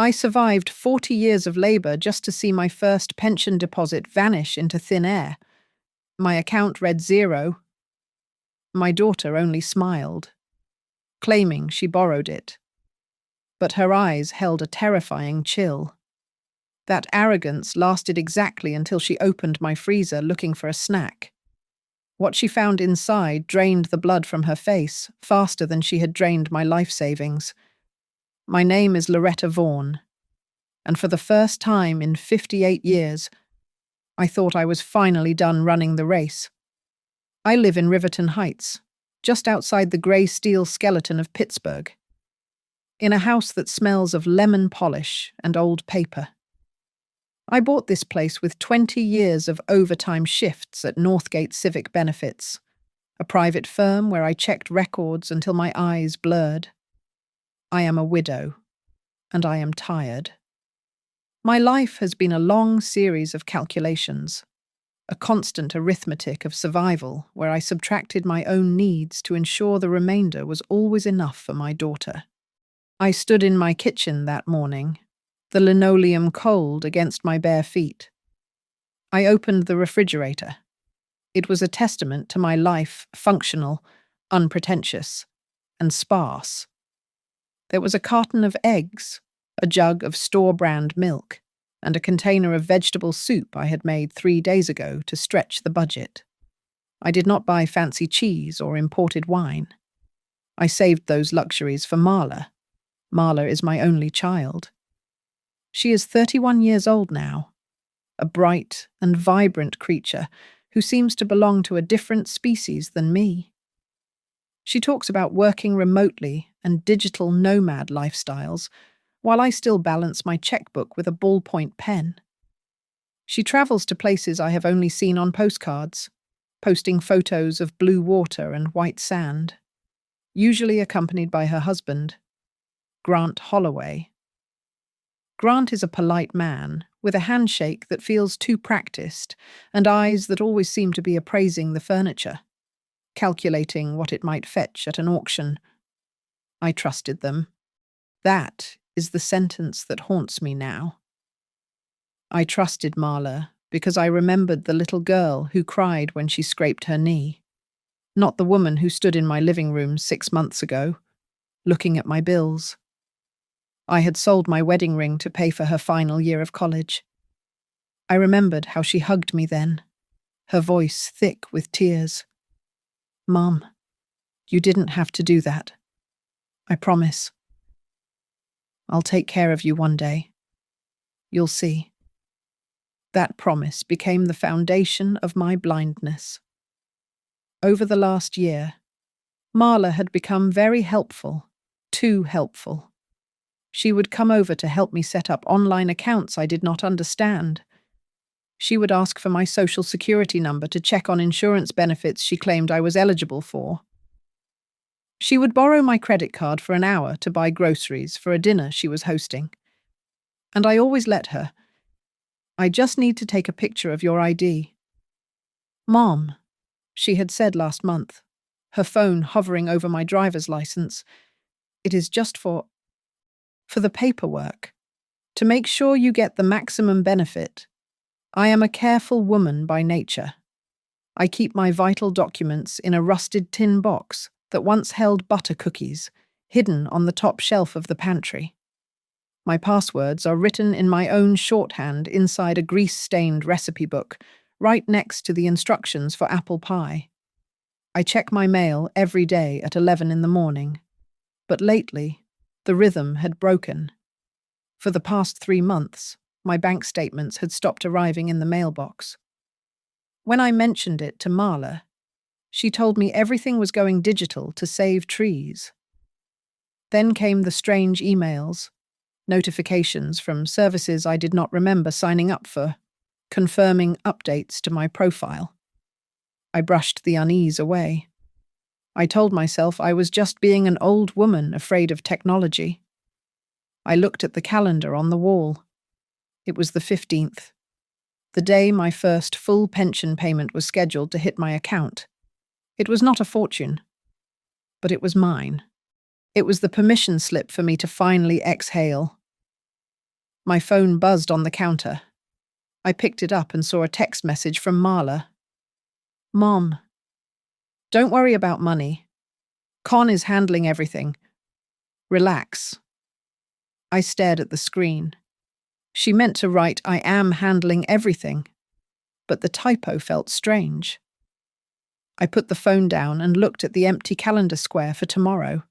I survived 40 years of labor just to see my first pension deposit vanish into thin air. My account read zero. My daughter only smiled, claiming she borrowed it. But her eyes held a terrifying chill. That arrogance lasted exactly until she opened my freezer looking for a snack. What she found inside drained the blood from her face faster than she had drained my life savings. My name is Loretta Vaughan, and for the first time in 58 years, I thought I was finally done running the race. I live in Riverton Heights, just outside the grey steel skeleton of Pittsburgh, in a house that smells of lemon polish and old paper. I bought this place with 20 years of overtime shifts at Northgate Civic Benefits, a private firm where I checked records until my eyes blurred. I am a widow, and I am tired. My life has been a long series of calculations, a constant arithmetic of survival where I subtracted my own needs to ensure the remainder was always enough for my daughter. I stood in my kitchen that morning, the linoleum cold against my bare feet. I opened the refrigerator. It was a testament to my life, functional, unpretentious, and sparse. There was a carton of eggs, a jug of store-brand milk, and a container of vegetable soup I had made 3 days ago to stretch the budget. I did not buy fancy cheese or imported wine. I saved those luxuries for Marla. Marla is my only child. She is 31 years old now, a bright and vibrant creature who seems to belong to a different species than me. She talks about working remotely and digital nomad lifestyles, while I still balance my checkbook with a ballpoint pen. She travels to places I have only seen on postcards, posting photos of blue water and white sand, usually accompanied by her husband, Grant Holloway. Grant is a polite man, with a handshake that feels too practiced and eyes that always seem to be appraising the furniture, calculating what it might fetch at an auction. I trusted them. That is the sentence that haunts me now. I trusted Marla because I remembered the little girl who cried when she scraped her knee, not the woman who stood in my living room 6 months ago, looking at my bills. I had sold my wedding ring to pay for her final year of college. I remembered how she hugged me then, her voice thick with tears. "Mom, you didn't have to do that. I promise. I'll take care of you one day. You'll see." That promise became the foundation of my blindness. Over the last year, Marla had become very helpful, too helpful. She would come over to help me set up online accounts I did not understand. She would ask for my social security number to check on insurance benefits she claimed I was eligible for. She would borrow my credit card for an hour to buy groceries for a dinner she was hosting. And I always let her. "I just need to take a picture of your ID." "Mom," she had said last month, her phone hovering over my driver's license, "it is just for the paperwork, to make sure you get the maximum benefit. I am a careful woman by nature. I keep my vital documents in a rusted tin box that once held butter cookies, hidden on the top shelf of the pantry. My passwords are written in my own shorthand inside a grease-stained recipe book, right next to the instructions for apple pie. I check my mail every day at 11 in the morning, but lately, the rhythm had broken. For the past 3 months, my bank statements had stopped arriving in the mailbox. When I mentioned it to Marla, she told me everything was going digital to save trees. Then came the strange emails, notifications from services I did not remember signing up for, confirming updates to my profile. I brushed the unease away. I told myself I was just being an old woman afraid of technology. I looked at the calendar on the wall. It was the 15th, the day my first full pension payment was scheduled to hit my account. It was not a fortune, but it was mine. It was the permission slip for me to finally exhale. My phone buzzed on the counter. I picked it up and saw a text message from Marla. Mom, don't worry about money. Con is handling everything. Relax. I stared at the screen. She meant to write, I am handling everything, but the typo felt strange. I put the phone down and looked at the empty calendar square for tomorrow.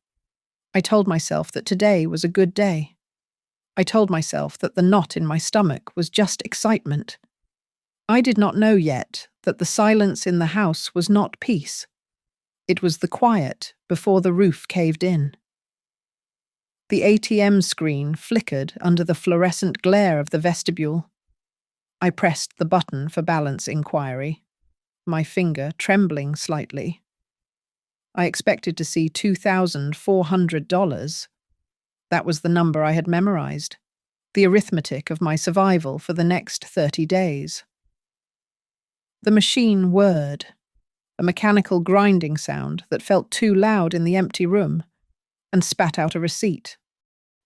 I told myself that today was a good day. I told myself that the knot in my stomach was just excitement. I did not know yet that the silence in the house was not peace. It was the quiet before the roof caved in. The ATM screen flickered under the fluorescent glare of the vestibule. I pressed the button for balance inquiry, my finger trembling slightly. I expected to see $2,400. That was the number I had memorized, the arithmetic of my survival for the next 30 days. The machine whirred, a mechanical grinding sound that felt too loud in the empty room, and spat out a receipt.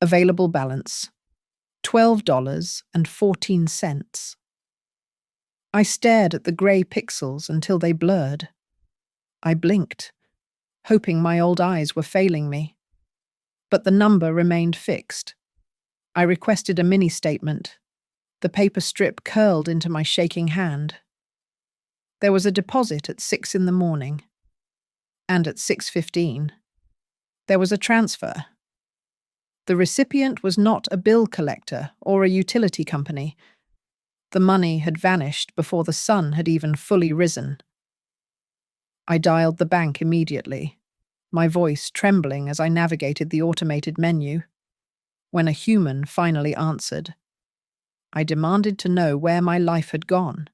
Available balance, $12.14. I stared at the grey pixels until they blurred. I blinked, hoping my old eyes were failing me. But the number remained fixed. I requested a mini-statement. The paper strip curled into my shaking hand. There was a deposit at 6 in the morning. And at 6:15, there was a transfer. The recipient was not a bill collector or a utility company. The money had vanished before the sun had even fully risen. I dialed the bank immediately, my voice trembling as I navigated the automated menu. When a human finally answered, I demanded to know where my life had gone.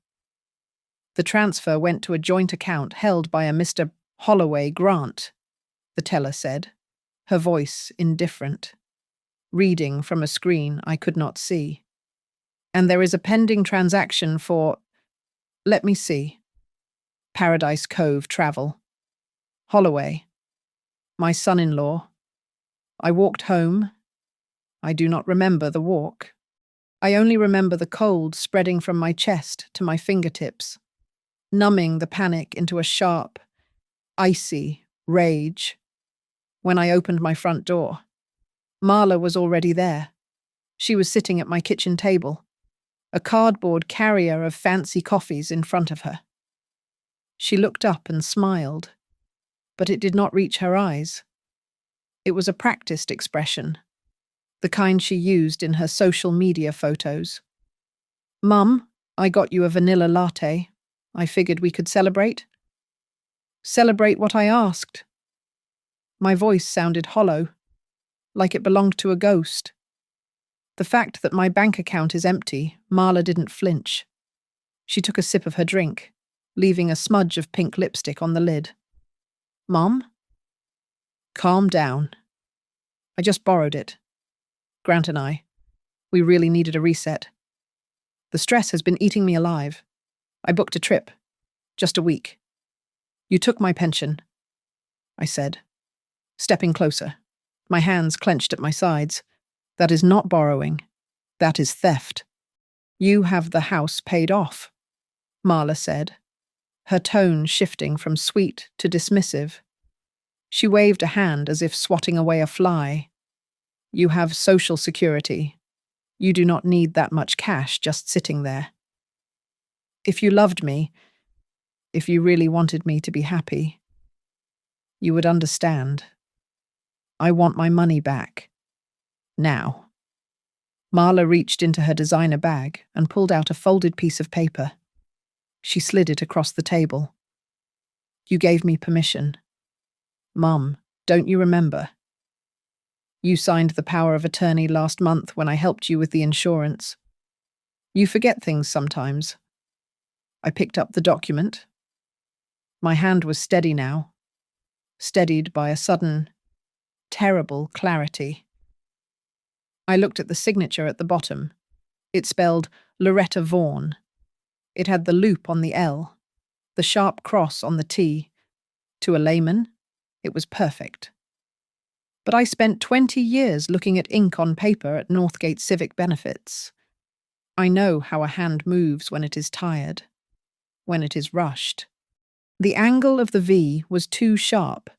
The transfer went to a joint account held by a Mr. Holloway Grant, the teller said, her voice indifferent, reading from a screen I could not see. And there is a pending transaction for, let me see, Paradise Cove Travel. Holloway. My son-in-law. I walked home. I do not remember the walk. I only remember the cold spreading from my chest to my fingertips, numbing the panic into a sharp, icy rage. When I opened my front door, Marla was already there. She was sitting at my kitchen table, a cardboard carrier of fancy coffees in front of her. She looked up and smiled, but it did not reach her eyes. It was a practiced expression, the kind she used in her social media photos. Mum, I got you a vanilla latte. I figured we could celebrate. Celebrate what I asked. My voice sounded hollow, like it belonged to a ghost. The fact that my bank account is empty, Marla didn't flinch. She took a sip of her drink, leaving a smudge of pink lipstick on the lid. Mom? Calm down. I just borrowed it. Grant and we really needed a reset. The stress has been eating me alive. I booked a trip. Just a week. You took my pension, I said, stepping closer, my hands clenched at my sides. That is not borrowing. That is theft. You have the house paid off, Marla said, her tone shifting from sweet to dismissive. She waved a hand as if swatting away a fly. You have social security. You do not need that much cash just sitting there. If you loved me, if you really wanted me to be happy, you would understand. I want my money back. Now. Marla reached into her designer bag and pulled out a folded piece of paper. She slid it across the table. You gave me permission. Mum, don't you remember? You signed the power of attorney last month when I helped you with the insurance. You forget things sometimes. I picked up the document. My hand was steady now, steadied by a sudden, terrible clarity. I looked at the signature at the bottom. It spelled Loretta Vaughan. It had the loop on the L, the sharp cross on the T. To a layman, it was perfect. But I spent 20 years looking at ink on paper at Northgate Civic Benefits. I know how a hand moves when it is tired, when it is rushed. The angle of the V was too sharp,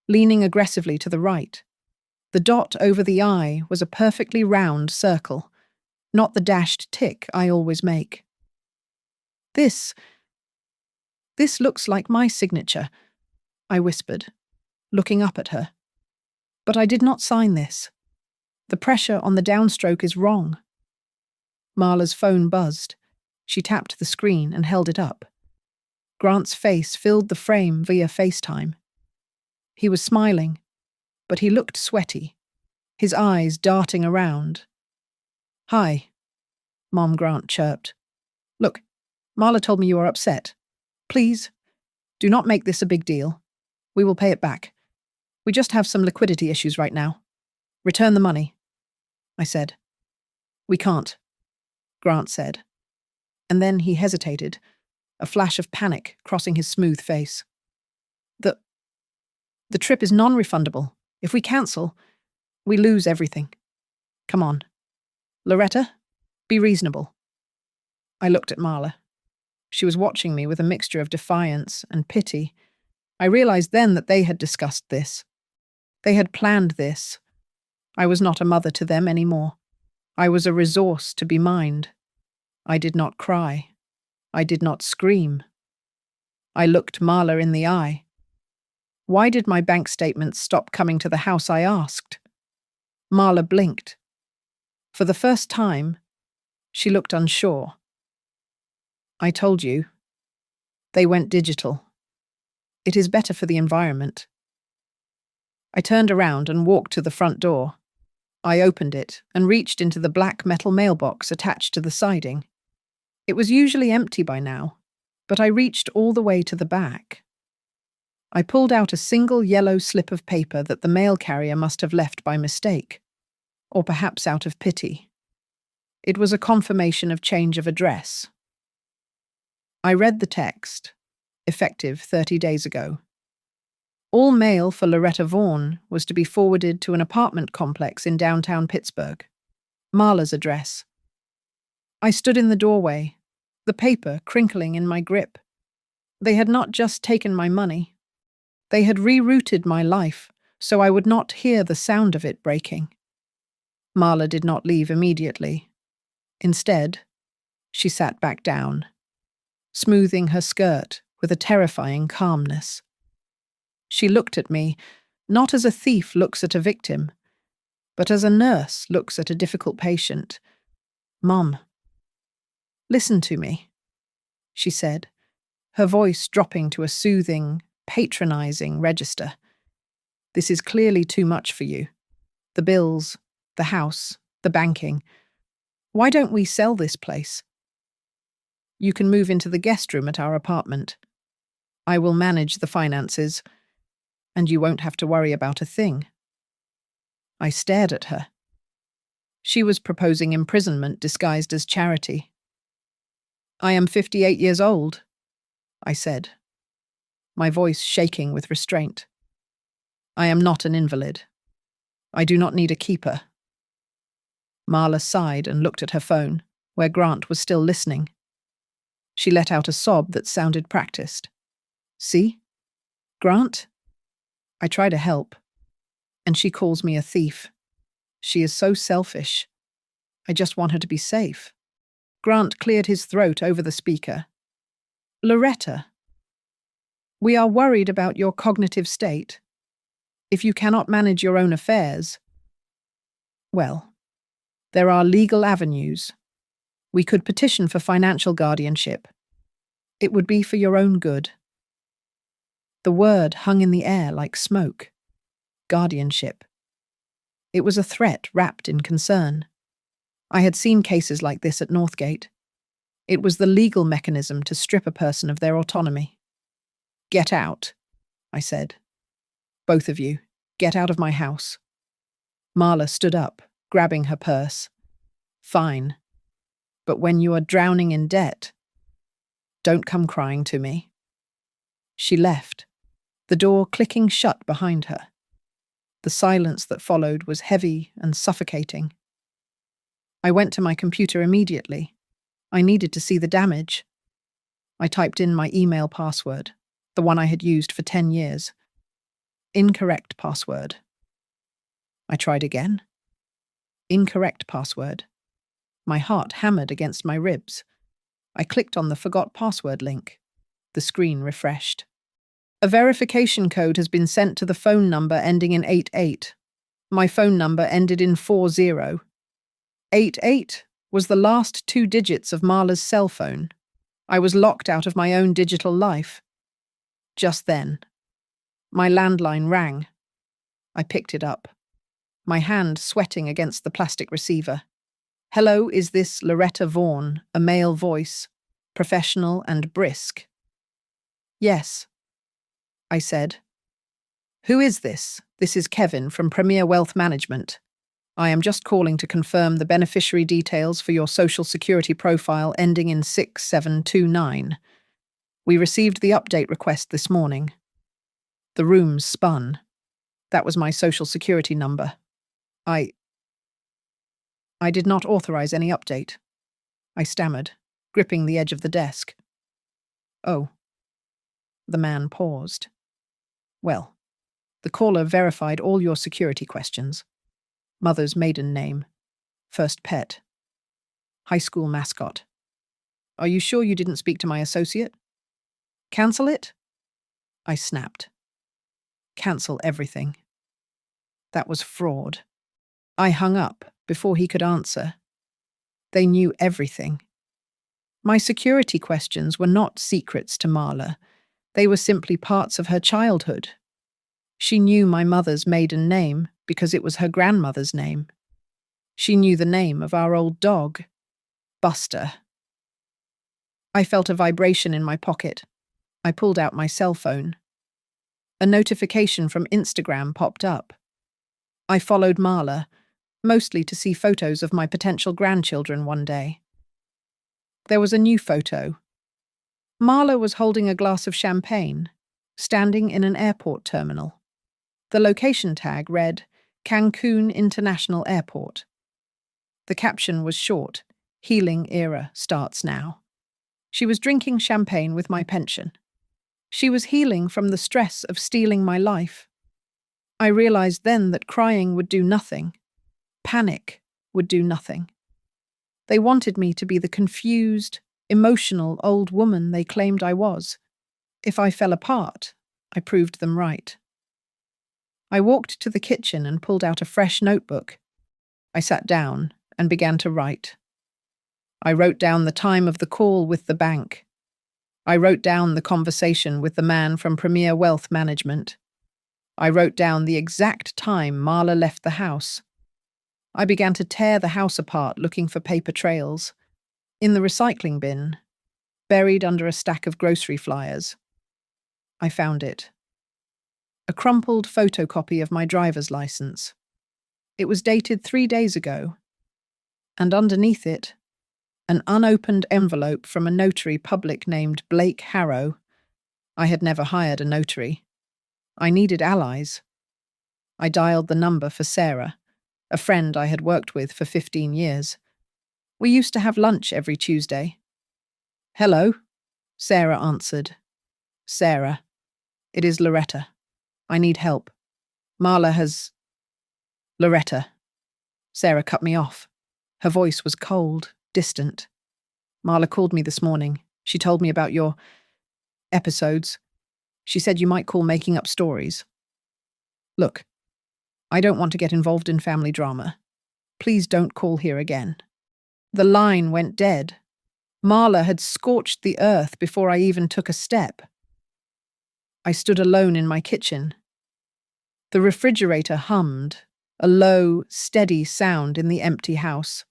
leaning aggressively to the right. The dot over the I was a perfectly round circle, not the dashed tick I always make. This looks like my signature, I whispered, looking up at her. But I did not sign this. The pressure on the downstroke is wrong. Marla's phone buzzed. She tapped the screen and held it up. Grant's face filled the frame via FaceTime. He was smiling, but he looked sweaty, his eyes darting around. "Hi," Mom Grant chirped. "Look, Marla told me you are upset. Please, do not make this a big deal. We will pay it back. We just have some liquidity issues right now. Return the money," I said. "We can't," Grant said. And then he hesitated, a flash of panic crossing his smooth face. The trip is non-refundable. If we cancel, we lose everything. Come on. Loretta, be reasonable." I looked at Marla. She was watching me with a mixture of defiance and pity. I realized then that they had discussed this. They had planned this. I was not a mother to them anymore. I was a resource to be mined. I did not cry. I did not scream. I looked Marla in the eye. Why did my bank statements stop coming to the house, I asked. Marla blinked. For the first time, she looked unsure. "I told you. They went digital. It is better for the environment." I turned around and walked to the front door. I opened it and reached into the black metal mailbox attached to the siding. It was usually empty by now, but I reached all the way to the back. I pulled out a single yellow slip of paper that the mail carrier must have left by mistake, or perhaps out of pity. It was a confirmation of change of address. I read the text, effective 30 days ago. All mail for Loretta Vaughan was to be forwarded to an apartment complex in downtown Pittsburgh. Marla's address. I stood in the doorway, the paper crinkling in my grip. They had not just taken my money. They had rerouted my life so I would not hear the sound of it breaking. Marla did not leave immediately. Instead, she sat back down, smoothing her skirt with a terrifying calmness. She looked at me, not as a thief looks at a victim, but as a nurse looks at a difficult patient. "Mom, listen to me," she said, her voice dropping to a soothing, patronizing register. "This is clearly too much for you. The bills, the house, the banking. Why don't we sell this place? You can move into the guest room at our apartment. I will manage the finances, and you won't have to worry about a thing." I stared at her. She was proposing imprisonment disguised as charity. "I am 58 years old," I said, my voice shaking with restraint. "I am not an invalid. I do not need a keeper." Marla sighed and looked at her phone, where Grant was still listening. She let out a sob that sounded practiced. "See? Grant? I try to help. And she calls me a thief. She is so selfish. I just want her to be safe." Grant cleared his throat over the speaker. "Loretta, we are worried about your cognitive state. If you cannot manage your own affairs, well, there are legal avenues. We could petition for financial guardianship. It would be for your own good." The word hung in the air like smoke. Guardianship. It was a threat wrapped in concern. I had seen cases like this at Northgate. It was the legal mechanism to strip a person of their autonomy. "Get out," I said. "Both of you, get out of my house." Marla stood up, grabbing her purse. "Fine. But when you are drowning in debt, don't come crying to me." She left, the door clicking shut behind her. The silence that followed was heavy and suffocating. I went to my computer immediately. I needed to see the damage. I typed in my email password, the one I had used for 10 years. Incorrect password. I tried again. Incorrect password. My heart hammered against my ribs. I clicked on the forgot password link. The screen refreshed. A verification code has been sent to the phone number ending in 88. My phone number ended in 40. 88 was the last 2 digits of Marla's cell phone. I was locked out of my own digital life. Just then, my landline rang. I picked it up, my hand sweating against the plastic receiver. Hello, is this Loretta Vaughan, a male voice, professional and brisk? Yes, I said. Who is this? This is Kevin from Premier Wealth Management. I am just calling to confirm the beneficiary details for your Social Security profile ending in 6729. We received the update request this morning. The room spun. That was my Social Security number. I did not authorize any update. I stammered, gripping the edge of the desk. Oh. The man paused. Well, the caller verified all your security questions. Mother's maiden name, first pet, high school mascot. Are you sure you didn't speak to my associate? Cancel it? I snapped. Cancel everything. That was fraud. I hung up before he could answer. They knew everything. My security questions were not secrets to Marla. They were simply parts of her childhood. She knew my mother's maiden name because it was her grandmother's name. She knew the name of our old dog, Buster. I felt a vibration in my pocket. I pulled out my cell phone. A notification from Instagram popped up. I followed Marla, mostly to see photos of my potential grandchildren one day. There was a new photo. Marla was holding a glass of champagne, standing in an airport terminal. The location tag read, Cancun International Airport. The caption was short, Healing era starts now. She was drinking champagne with my pension. She was healing from the stress of stealing my life. I realized then that crying would do nothing. Panic would do nothing. They wanted me to be the confused, emotional old woman they claimed I was. If I fell apart, I proved them right. I walked to the kitchen and pulled out a fresh notebook. I sat down and began to write. I wrote down the time of the call with the bank. I wrote down the conversation with the man from Premier Wealth Management. I wrote down the exact time Marla left the house. I began to tear the house apart looking for paper trails. In the recycling bin, buried under a stack of grocery flyers. I found it. A crumpled photocopy of my driver's license. It was dated 3 days ago, and underneath it, an unopened envelope from a notary public named Blake Harrow. I had never hired a notary. I needed allies. I dialed the number for Sarah, a friend I had worked with for 15 years. We used to have lunch every Tuesday. Hello, Sarah answered. Sarah, it is Loretta. I need help. Marla has... Loretta. Sarah cut me off. Her voice was cold, distant. Marla called me this morning. She told me about your episodes. She said you might call making up stories. Look, I don't want to get involved in family drama. Please don't call here again. The line went dead. Marla had scorched the earth before I even took a step. I stood alone in my kitchen. The refrigerator hummed, a low, steady sound in the empty house.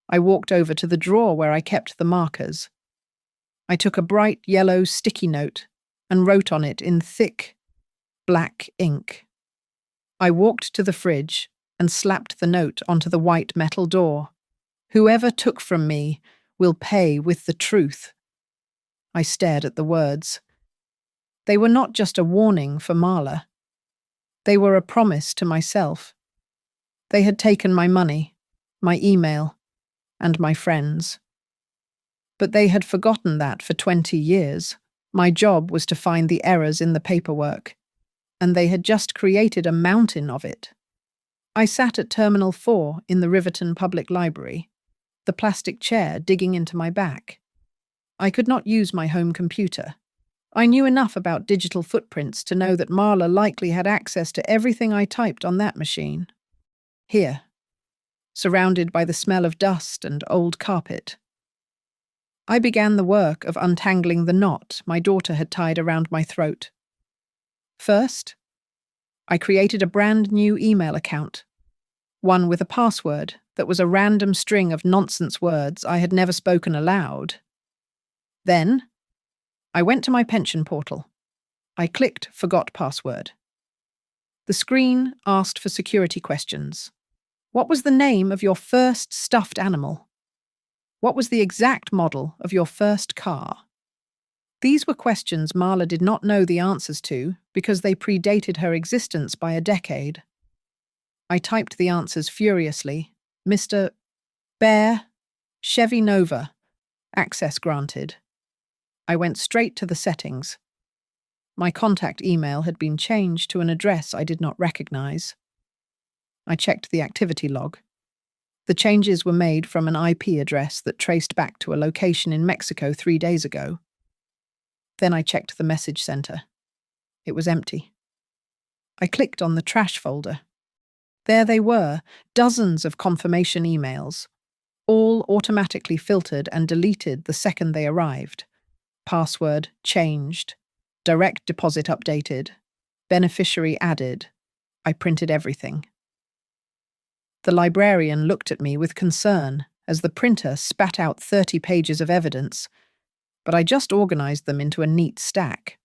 I walked over to the drawer where I kept the markers. I took a bright yellow sticky note and wrote on it in thick, black ink. I walked to the fridge and slapped the note onto the white metal door. Whoever took from me will pay with the truth. I stared at the words. They were not just a warning for Marla. They were a promise to myself. They had taken my money, my email, and my friends. But they had forgotten that for 20 years. My job was to find the errors in the paperwork, and they had just created a mountain of it. I sat at Terminal 4 in the Riverton Public Library, the plastic chair digging into my back. I could not use my home computer. I knew enough about digital footprints to know that Marla likely had access to everything I typed on that machine. Here, surrounded by the smell of dust and old carpet, I began the work of untangling the knot my daughter had tied around my throat. First, I created a brand new email account, one with a password that was a random string of nonsense words I had never spoken aloud. Then, I went to my pension portal. I clicked Forgot Password. The screen asked for security questions. What was the name of your first stuffed animal? What was the exact model of your first car? These were questions Marla did not know the answers to because they predated her existence by a decade. I typed the answers furiously. Mr. Bear, Chevy Nova, access granted. I went straight to the settings. My contact email had been changed to an address I did not recognize. I checked the activity log. The changes were made from an IP address that traced back to a location in Mexico 3 days ago. Then I checked the message center. It was empty. I clicked on the trash folder. There they were, dozens of confirmation emails, all automatically filtered and deleted the second they arrived. Password changed, direct deposit updated, beneficiary added. I printed everything. The librarian looked at me with concern as the printer spat out 30 pages of evidence, but I just organized them into a neat stack.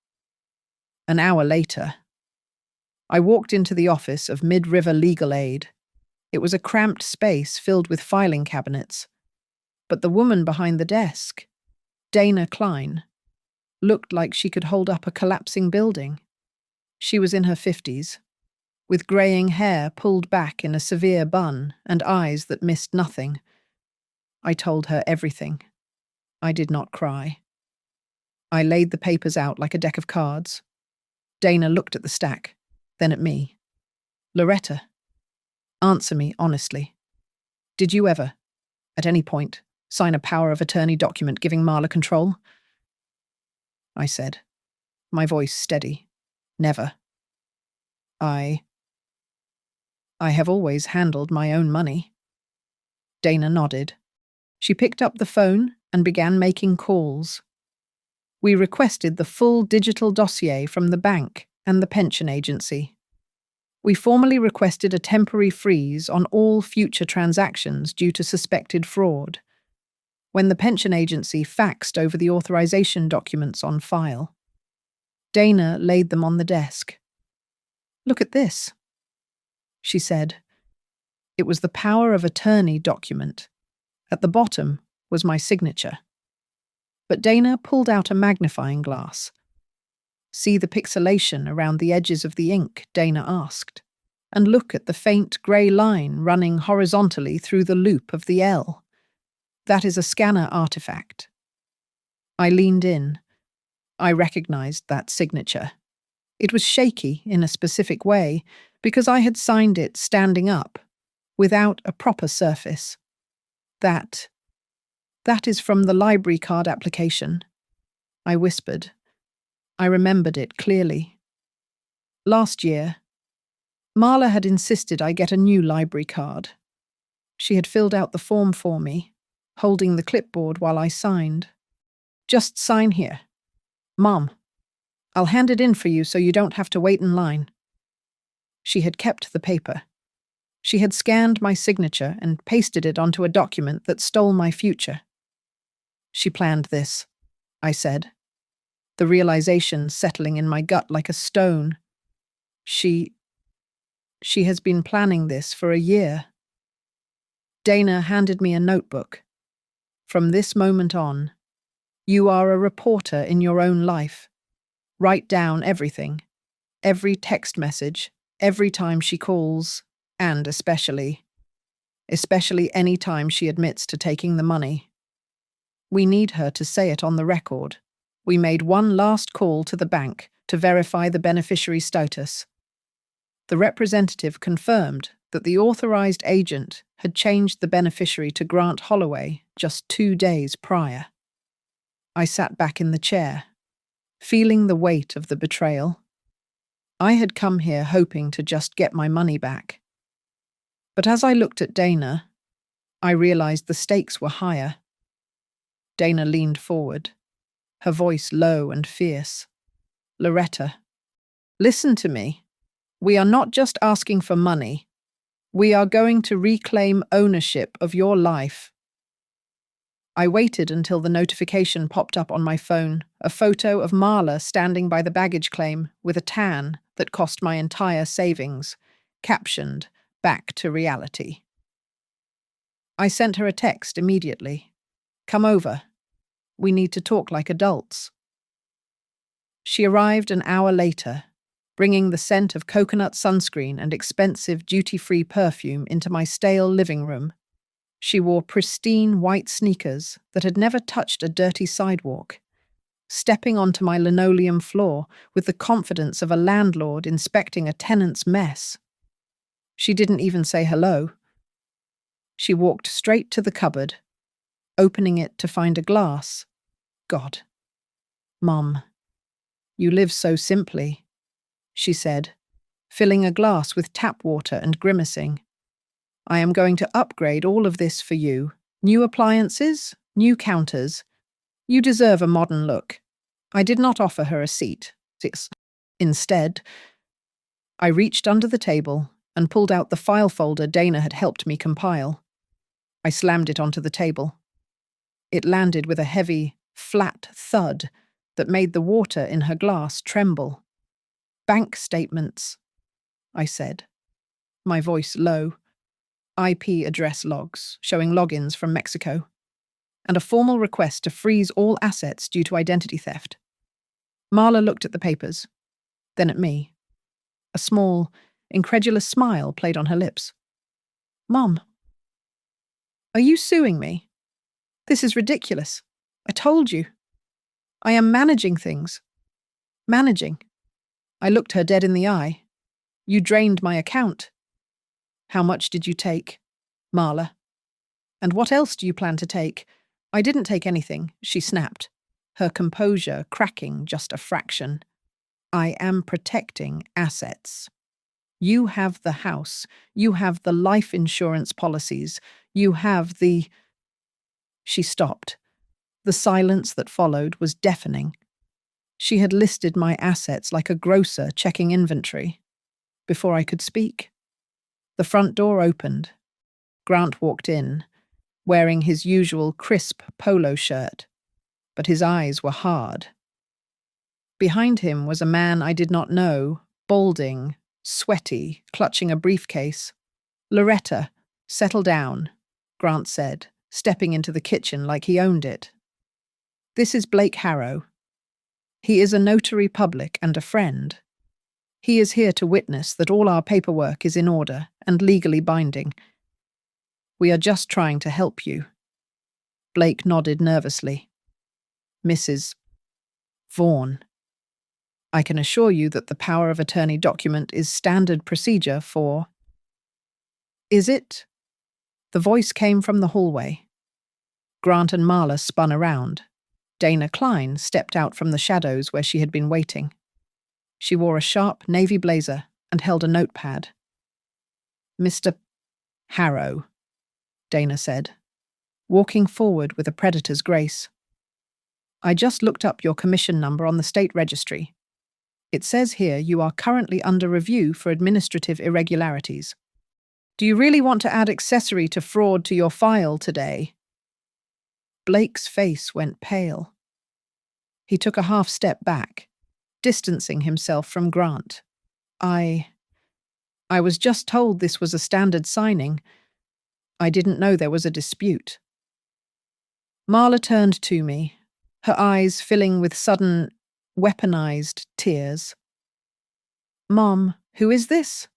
An hour later, I walked into the office of Mid-River Legal Aid. It was a cramped space filled with filing cabinets, but the woman behind the desk, Dana Klein, looked like she could hold up a collapsing building. She was in her 50s, with greying hair pulled back in a severe bun and eyes that missed nothing. I told her everything. I did not cry. I laid the papers out like a deck of cards. Dana looked at the stack, then at me. Loretta, answer me honestly. Did you ever, at any point, sign a power of attorney document giving Marla control? I said, my voice steady. Never. I have always handled my own money. Dana nodded. She picked up the phone and began making calls. We requested the full digital dossier from the bank and the pension agency. We formally requested a temporary freeze on all future transactions due to suspected fraud. When the pension agency faxed over the authorization documents on file, Dana laid them on the desk. Look at this, she said. It was the power of attorney document. At the bottom was my signature. But Dana pulled out a magnifying glass. See the pixelation around the edges of the ink, Dana asked, and look at the faint grey line running horizontally through the loop of the L. That is a scanner artifact. I leaned in. I recognized that signature. It was shaky in a specific way because I had signed it standing up, without a proper surface. That is from the library card application, I whispered. I remembered it clearly. Last year, Marla had insisted I get a new library card. She had filled out the form for me, holding the clipboard while I signed. Just sign here. Mom, I'll hand it in for you so you don't have to wait in line. She had kept the paper. She had scanned my signature and pasted it onto a document that stole my future. She planned this, I said, the realization settling in my gut like a stone. She has been planning this for a year. Dana handed me a notebook. From this moment on, you are a reporter in your own life. Write down everything, every text message, Every time she calls, and especially any time she admits to taking the money. We need her to say it on the record. We made one last call to the bank to verify the beneficiary status. The representative confirmed that the authorized agent had changed the beneficiary to Grant Holloway just 2 days prior. I sat back in the chair, feeling the weight of the betrayal. I had come here hoping to just get my money back. But as I looked at Dana, I realized the stakes were higher. Dana leaned forward, her voice low and fierce. "Loretta, listen to me. We are not just asking for money. We are going to reclaim ownership of your life." I waited until the notification popped up on my phone, a photo of Marla standing by the baggage claim with a tan that cost my entire savings, captioned, "Back to reality." I sent her a text immediately. "Come over. We need to talk like adults." She arrived an hour later, bringing the scent of coconut sunscreen and expensive duty-free perfume into my stale living room. She wore pristine white sneakers that had never touched a dirty sidewalk, stepping onto my linoleum floor with the confidence of a landlord inspecting a tenant's mess. She didn't even say hello. She walked straight to the cupboard, opening it to find a glass. "God. Mum, you live so simply," she said, filling a glass with tap water and grimacing. "I am going to upgrade all of this for you. New appliances, new counters. You deserve a modern look." I did not offer her a seat. Instead, I reached under the table and pulled out the file folder Dana had helped me compile. I slammed it onto the table. It landed with a heavy, flat thud that made the water in her glass tremble. "Bank statements," I said, my voice low. "IP address logs showing logins from Mexico, and a formal request to freeze all assets due to identity theft." Marla looked at the papers, then at me. A small, incredulous smile played on her lips. "Mom, are you suing me? This is ridiculous. I told you. I am managing things. Managing." I looked her dead in the eye. "You drained my account." "How much did you take, Marla? And what else do you plan to take?" "I didn't take anything," she snapped, her composure cracking just a fraction. "I am protecting assets. You have the house. You have the life insurance policies. You have the—" She stopped. The silence that followed was deafening. She had listed my assets like a grocer checking inventory. Before I could speak, the front door opened. Grant walked in, wearing his usual crisp polo shirt, but his eyes were hard. Behind him was a man I did not know, balding, sweaty, clutching a briefcase. "Loretta, settle down," Grant said, stepping into the kitchen like he owned it. "This is Blake Harrow. He is a notary public and a friend. He is here to witness that all our paperwork is in order and legally binding. We are just trying to help you." Blake nodded nervously. "Mrs. Vaughan, I can assure you that the power of attorney document is standard procedure for—" "Is it?" The voice came from the hallway. Grant and Marla spun around. Dana Klein stepped out from the shadows where she had been waiting. She wore a sharp navy blazer and held a notepad. "Mr. Harrow," Dana said, walking forward with a predator's grace. "I just looked up your commission number on the state registry. It says here you are currently under review for administrative irregularities. Do you really want to add accessory to fraud to your file today?" Blake's face went pale. He took a half step back, distancing himself from Grant. I was just told this was a standard signing. I didn't know there was a dispute." Marla turned to me, her eyes filling with sudden, weaponized tears. "Mom, Who is this?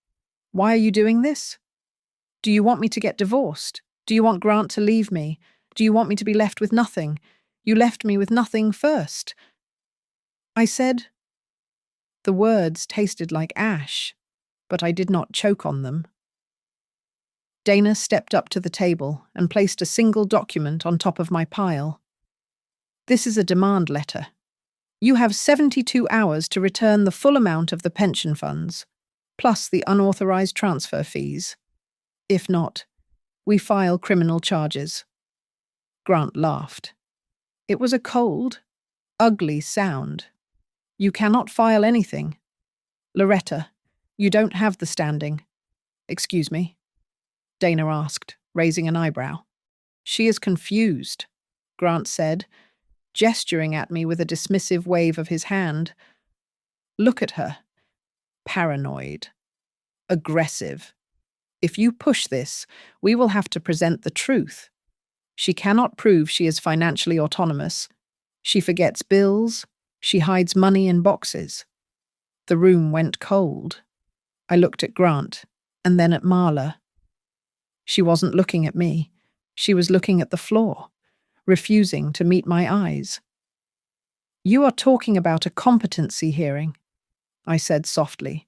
Why are you doing this? Do you want me to get divorced? Do you want Grant to leave me? Do you want me to be left with nothing? You left me with nothing first. I said. The words tasted like ash, but I did not choke on them. Dana stepped up to the table and placed a single document on top of my pile. This is a demand letter. You have 72 hours to return the full amount of the pension funds, plus the unauthorized transfer fees. If not, we file criminal charges. Grant laughed. It was a cold, ugly sound. You cannot file anything. Loretta, you don't have the standing. Excuse me? Dana asked, raising an eyebrow. She is confused, Grant said, gesturing at me with a dismissive wave of his hand. Look at her. Paranoid. Aggressive. If you push this, we will have to present the truth. She cannot prove she is financially autonomous. She forgets bills. She hides money in boxes. The room went cold. I looked at Grant, and then at Marla. She wasn't looking at me. She was looking at the floor, refusing to meet my eyes. You are talking about a competency hearing, I said softly.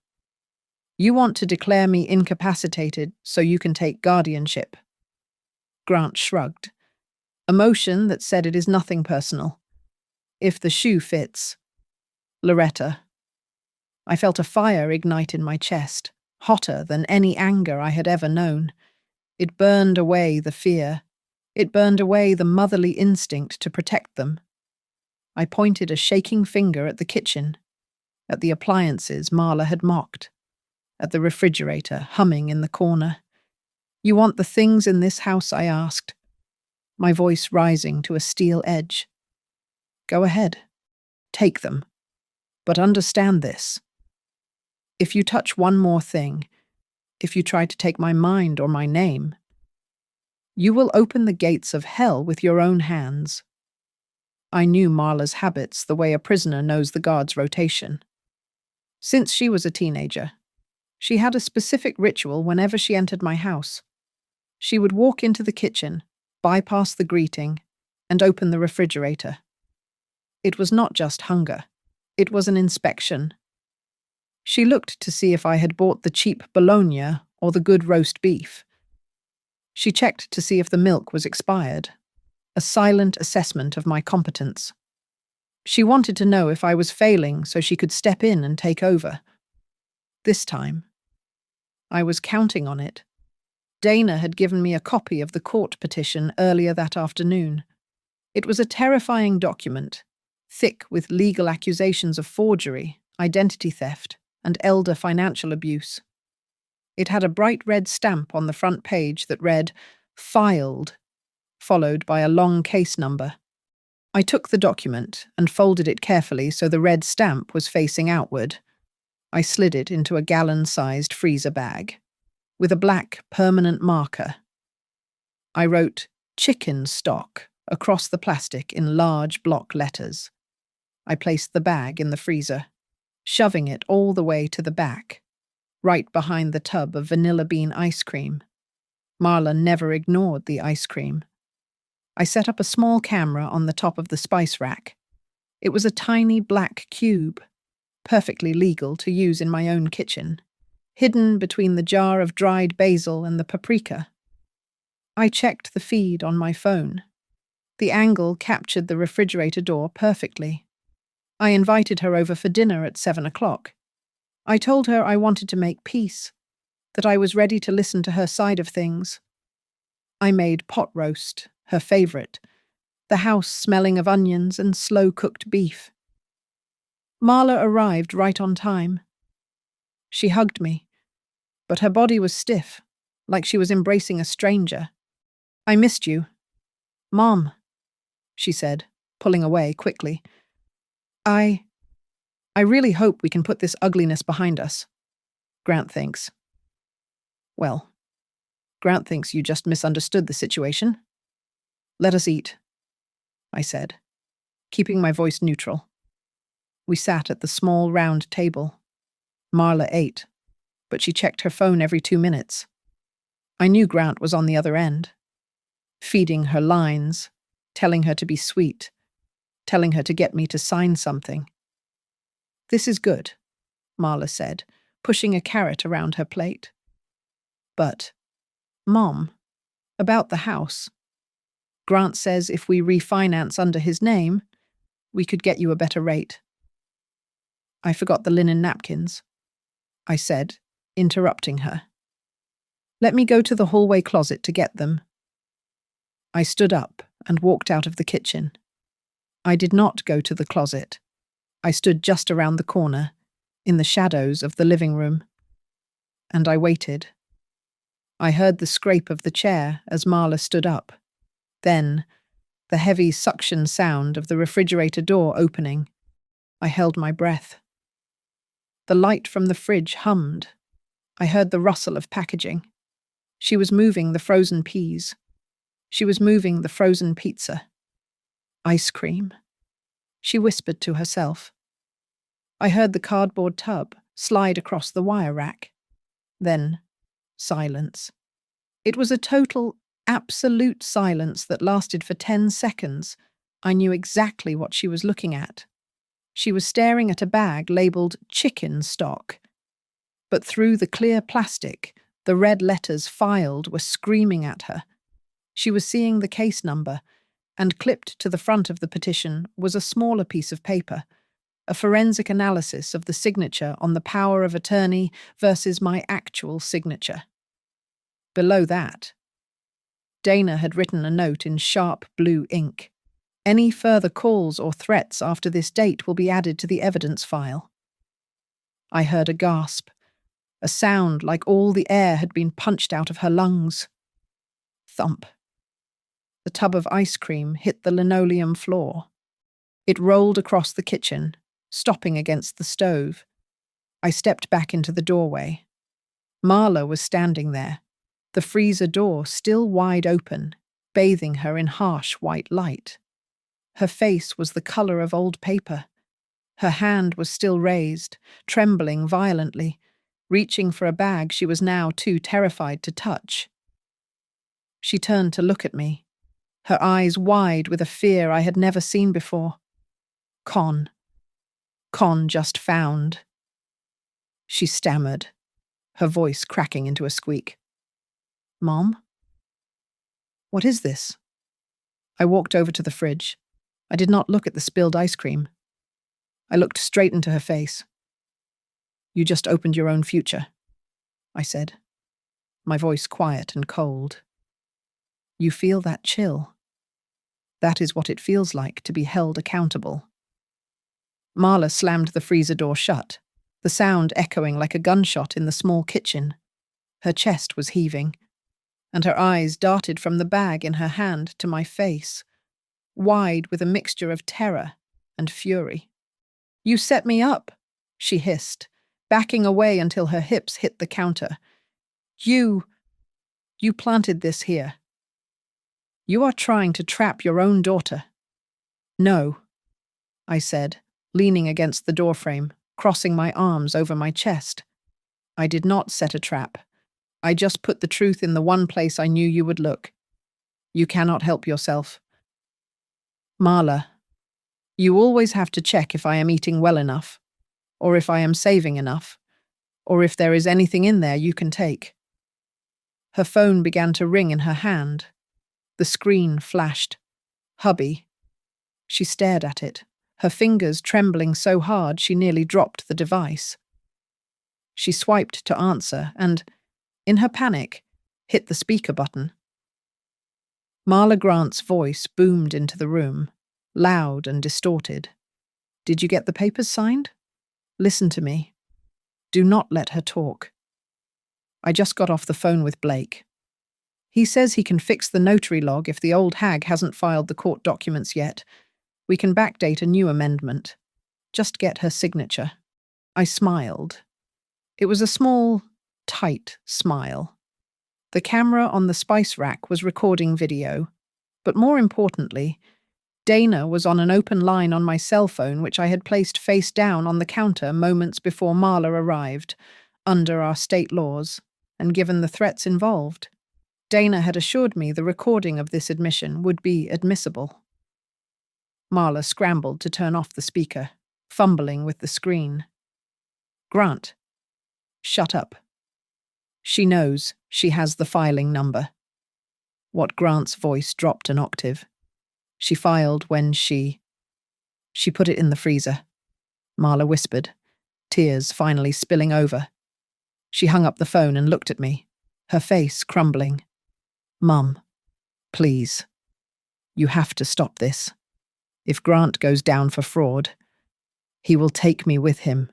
You want to declare me incapacitated so you can take guardianship. Grant shrugged, a motion that said it is nothing personal. If the shoe fits. Loretta. I felt a fire ignite in my chest, hotter than any anger I had ever known. It burned away the fear. It burned away the motherly instinct to protect them. I pointed a shaking finger at the kitchen, at the appliances Marla had mocked, at the refrigerator humming in the corner. You want the things in this house, I asked, my voice rising to a steel edge. Go ahead. Take them. But understand this. If you touch one more thing, if you try to take my mind or my name, you will open the gates of hell with your own hands. I knew Marla's habits the way a prisoner knows the guard's rotation. Since she was a teenager, she had a specific ritual whenever she entered my house. She would walk into the kitchen, bypass the greeting, and open the refrigerator. It was not just hunger. It was an inspection. She looked to see if I had bought the cheap bologna or the good roast beef. She checked to see if the milk was expired, a silent assessment of my competence. She wanted to know if I was failing so she could step in and take over. This time, I was counting on it. Dana had given me a copy of the court petition earlier that afternoon. It was a terrifying document, thick with legal accusations of forgery, identity theft, and elder financial abuse. It had a bright red stamp on the front page that read, "Filed," followed by a long case number. I took the document and folded it carefully so the red stamp was facing outward. I slid it into a gallon-sized freezer bag, with a black permanent marker. I wrote, "Chicken stock," across the plastic in large block letters. I placed the bag in the freezer, shoving it all the way to the back, right behind the tub of vanilla bean ice cream. Marla never ignored the ice cream. I set up a small camera on the top of the spice rack. It was a tiny black cube, perfectly legal to use in my own kitchen, hidden between the jar of dried basil and the paprika. I checked the feed on my phone. The angle captured the refrigerator door perfectly. I invited her over for dinner at 7 o'clock. I told her I wanted to make peace, that I was ready to listen to her side of things. I made pot roast, her favorite, the house smelling of onions and slow-cooked beef. Marla arrived right on time. She hugged me, but her body was stiff, like she was embracing a stranger. "I missed you." "Mom," she said, pulling away quickly. I really hope we can put this ugliness behind us. Grant thinks. Well, Grant thinks you just misunderstood the situation. Let us eat, I said, keeping my voice neutral. We sat at the small round table. Marla ate, but she checked her phone every 2 minutes. I knew Grant was on the other end, feeding her lines, telling her to be sweet, telling her to get me to sign something. "This is good," Marla said, pushing a carrot around her plate. "But, Mom, about the house. Grant says if we refinance under his name, we could get you a better rate." "I forgot the linen napkins," I said, interrupting her. "Let me go to the hallway closet to get them." I stood up and walked out of the kitchen. I did not go to the closet. I stood just around the corner, in the shadows of the living room. And I waited. I heard the scrape of the chair as Marla stood up. Then, the heavy suction sound of the refrigerator door opening. I held my breath. The light from the fridge hummed. I heard the rustle of packaging. She was moving the frozen peas. She was moving the frozen pizza. "Ice cream," she whispered to herself. I heard the cardboard tub slide across the wire rack. Then, silence. It was a total, absolute silence that lasted for 10 seconds. I knew exactly what she was looking at. She was staring at a bag labeled chicken stock. But through the clear plastic, the red letters filed were screaming at her. She was seeing the case number, and clipped to the front of the petition was a smaller piece of paper, a forensic analysis of the signature on the power of attorney versus my actual signature. Below that, Dana had written a note in sharp blue ink. "Any further calls or threats after this date will be added to the evidence file." I heard a gasp, a sound like all the air had been punched out of her lungs. Thump. The tub of ice cream hit the linoleum floor. It rolled across the kitchen, stopping against the stove. I stepped back into the doorway. Marla was standing there, the freezer door still wide open, bathing her in harsh white light. Her face was the color of old paper. Her hand was still raised, trembling violently, reaching for a bag she was now too terrified to touch. She turned to look at me, her eyes wide with a fear I had never seen before. Con just found," she stammered, her voice cracking into a squeak. "Mom? What is this?" I walked over to the fridge. I did not look at the spilled ice cream. I looked straight into her face. "You just opened your own future," I said, my voice quiet and cold. "You feel that chill? That is what it feels like to be held accountable." Marla slammed the freezer door shut, the sound echoing like a gunshot in the small kitchen. Her chest was heaving, and her eyes darted from the bag in her hand to my face, wide with a mixture of terror and fury. "You set me up," she hissed, backing away until her hips hit the counter. You planted this here. You are trying to trap your own daughter." "No," I said, leaning against the doorframe, crossing my arms over my chest. "I did not set a trap. I just put the truth in the one place I knew you would look. You cannot help yourself." "Marla, you always have to check if I am eating well enough, or if I am saving enough, or if there is anything in there you can take." Her phone began to ring in her hand. The screen flashed. "Hubby." She stared at it, her fingers trembling so hard she nearly dropped the device. She swiped to answer and, in her panic, hit the speaker button. Marla Grant's voice boomed into the room, loud and distorted. "Did you get the papers signed? Listen to me. Do not let her talk. I just got off the phone with Blake. He says he can fix the notary log if the old hag hasn't filed the court documents yet. We can backdate a new amendment. Just get her signature." I smiled. It was a small, tight smile. The camera on the spice rack was recording video, but more importantly, Dana was on an open line on my cell phone which I had placed face down on the counter moments before Marla arrived. under our state laws, and given the threats involved. Dana had assured me the recording of this admission would be admissible. Marla scrambled to turn off the speaker, fumbling with the screen. Grant. Shut up. She knows she has the filing number. What Grant's voice dropped an octave. She filed when she put it in the freezer. Marla whispered, tears finally spilling over. She hung up the phone and looked at me, her face crumbling. Mum, please. You have to stop this. If Grant goes down for fraud, he will take me with him.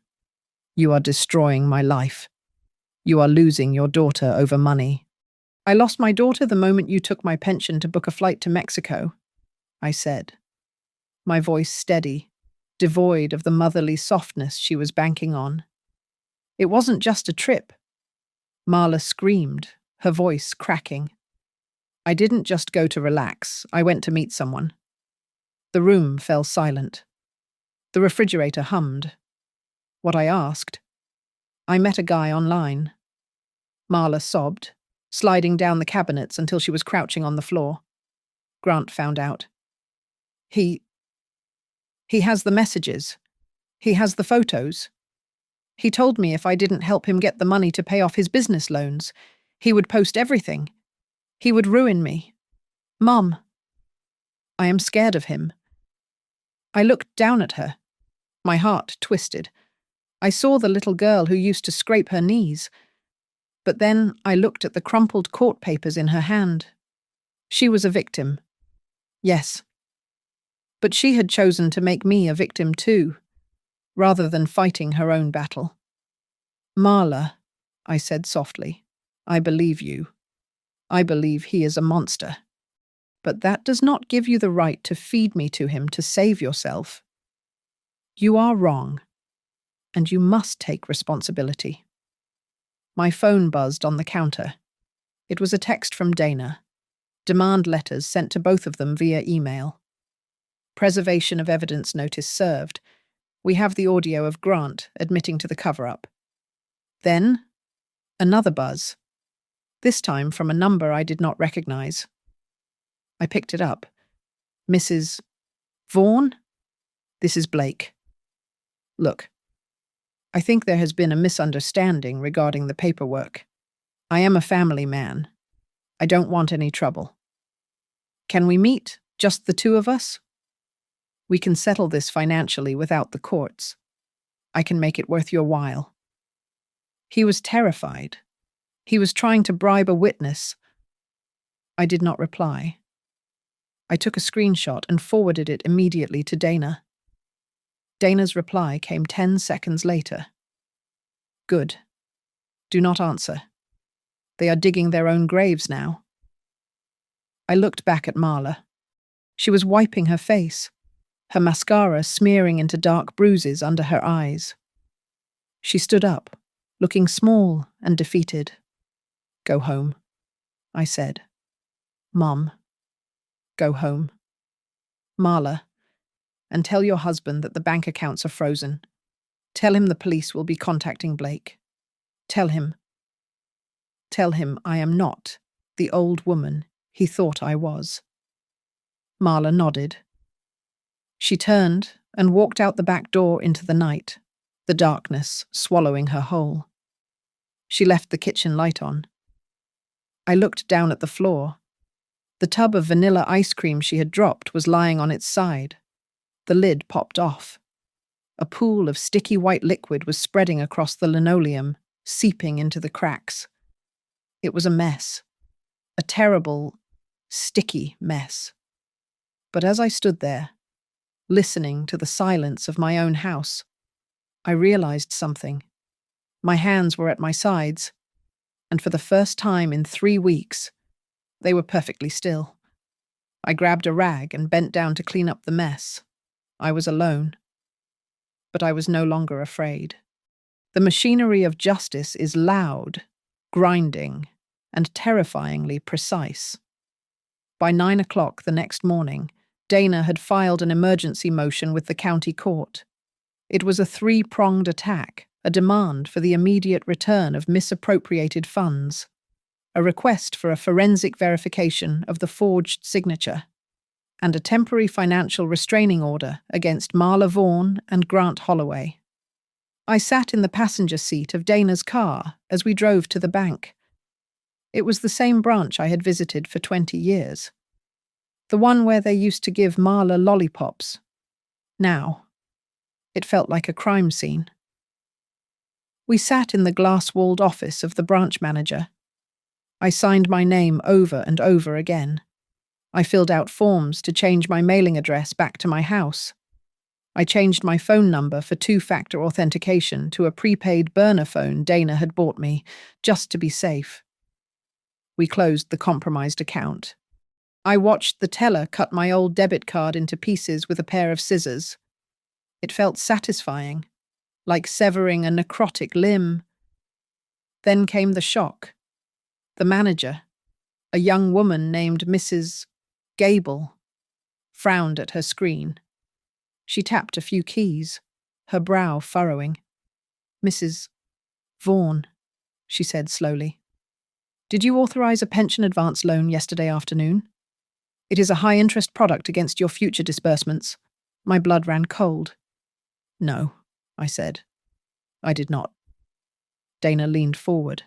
You are destroying my life. You are losing your daughter over money. I lost my daughter the moment you took my pension to book a flight to Mexico, I said, my voice steady, devoid of the motherly softness she was banking on. It wasn't just a trip. Marla screamed, her voice cracking. I didn't just go to relax, I went to meet someone. The room fell silent. The refrigerator hummed. What I asked? I met a guy online. Marla sobbed, sliding down the cabinets until she was crouching on the floor. Grant found out. He has the messages. He has the photos. He told me if I didn't help him get the money to pay off his business loans, he would post everything. He would ruin me. Mum, I am scared of him. I looked down at her. My heart twisted. I saw the little girl who used to scrape her knees. But then I looked at the crumpled court papers in her hand. She was a victim. Yes. But she had chosen to make me a victim too, rather than fighting her own battle. Marla, I said softly, I believe you. I believe he is a monster. But that does not give you the right to feed me to him to save yourself. You are wrong, and you must take responsibility. My phone buzzed on the counter. It was a text from Dana. Demand letters sent to both of them via email. Preservation of evidence notice served. We have the audio of Grant admitting to the cover-up. Then, another buzz. This time from a number I did not recognize. I picked it up. Mrs. Vaughan? This is Blake. Look, I think there has been a misunderstanding regarding the paperwork. I am a family man. I don't want any trouble. Can we meet, just the two of us? We can settle this financially without the courts. I can make it worth your while. He was terrified. He was trying to bribe a witness. I did not reply. I took a screenshot and forwarded it immediately to Dana. Dana's reply came 10 seconds later. Good. Do not answer. They are digging their own graves now. I looked back at Marla. She was wiping her face, her mascara smearing into dark bruises under her eyes. She stood up, looking small and defeated. Go home, I said. Mom, go home. Marla, and tell your husband that the bank accounts are frozen. Tell him the police will be contacting Blake. Tell him I am not the old woman he thought I was. Marla nodded. She turned and walked out the back door into the night, the darkness swallowing her whole. She left the kitchen light on. I looked down at the floor. The tub of vanilla ice cream she had dropped was lying on its side. The lid popped off. A pool of sticky white liquid was spreading across the linoleum, seeping into the cracks. It was a mess. A terrible, sticky mess. But as I stood there, listening to the silence of my own house, I realized something. My hands were at my sides, and for the first time in 3 weeks, they were perfectly still. I grabbed a rag and bent down to clean up the mess. I was alone. But I was no longer afraid. The machinery of justice is loud, grinding, and terrifyingly precise. By 9 o'clock the next morning, Dana had filed an emergency motion with the county court. It was a 3-pronged attack. a demand for the immediate return of misappropriated funds, a request for a forensic verification of the forged signature, and a temporary financial restraining order against Marla Vaughan and Grant Holloway. I sat in the passenger seat of Dana's car as we drove to the bank. It was the same branch I had visited for 20 years. The one where they used to give Marla lollipops. Now, it felt like a crime scene. We sat in the glass-walled office of the branch manager. I signed my name over and over again. I filled out forms to change my mailing address back to my house. I changed my phone number for two-factor authentication to a prepaid burner phone Dana had bought me, just to be safe. We closed the compromised account. I watched the teller cut my old debit card into pieces with a pair of scissors. It felt satisfying, like severing a necrotic limb. Then came the shock. The manager, a young woman named Mrs. Gable, frowned at her screen. She tapped a few keys, her brow furrowing. "Mrs. Vaughan," she said slowly. "Did you authorize a pension advance loan yesterday afternoon? It is a high-interest product against your future disbursements." My blood ran cold. "No," I said. "I did not." Dana leaned forward,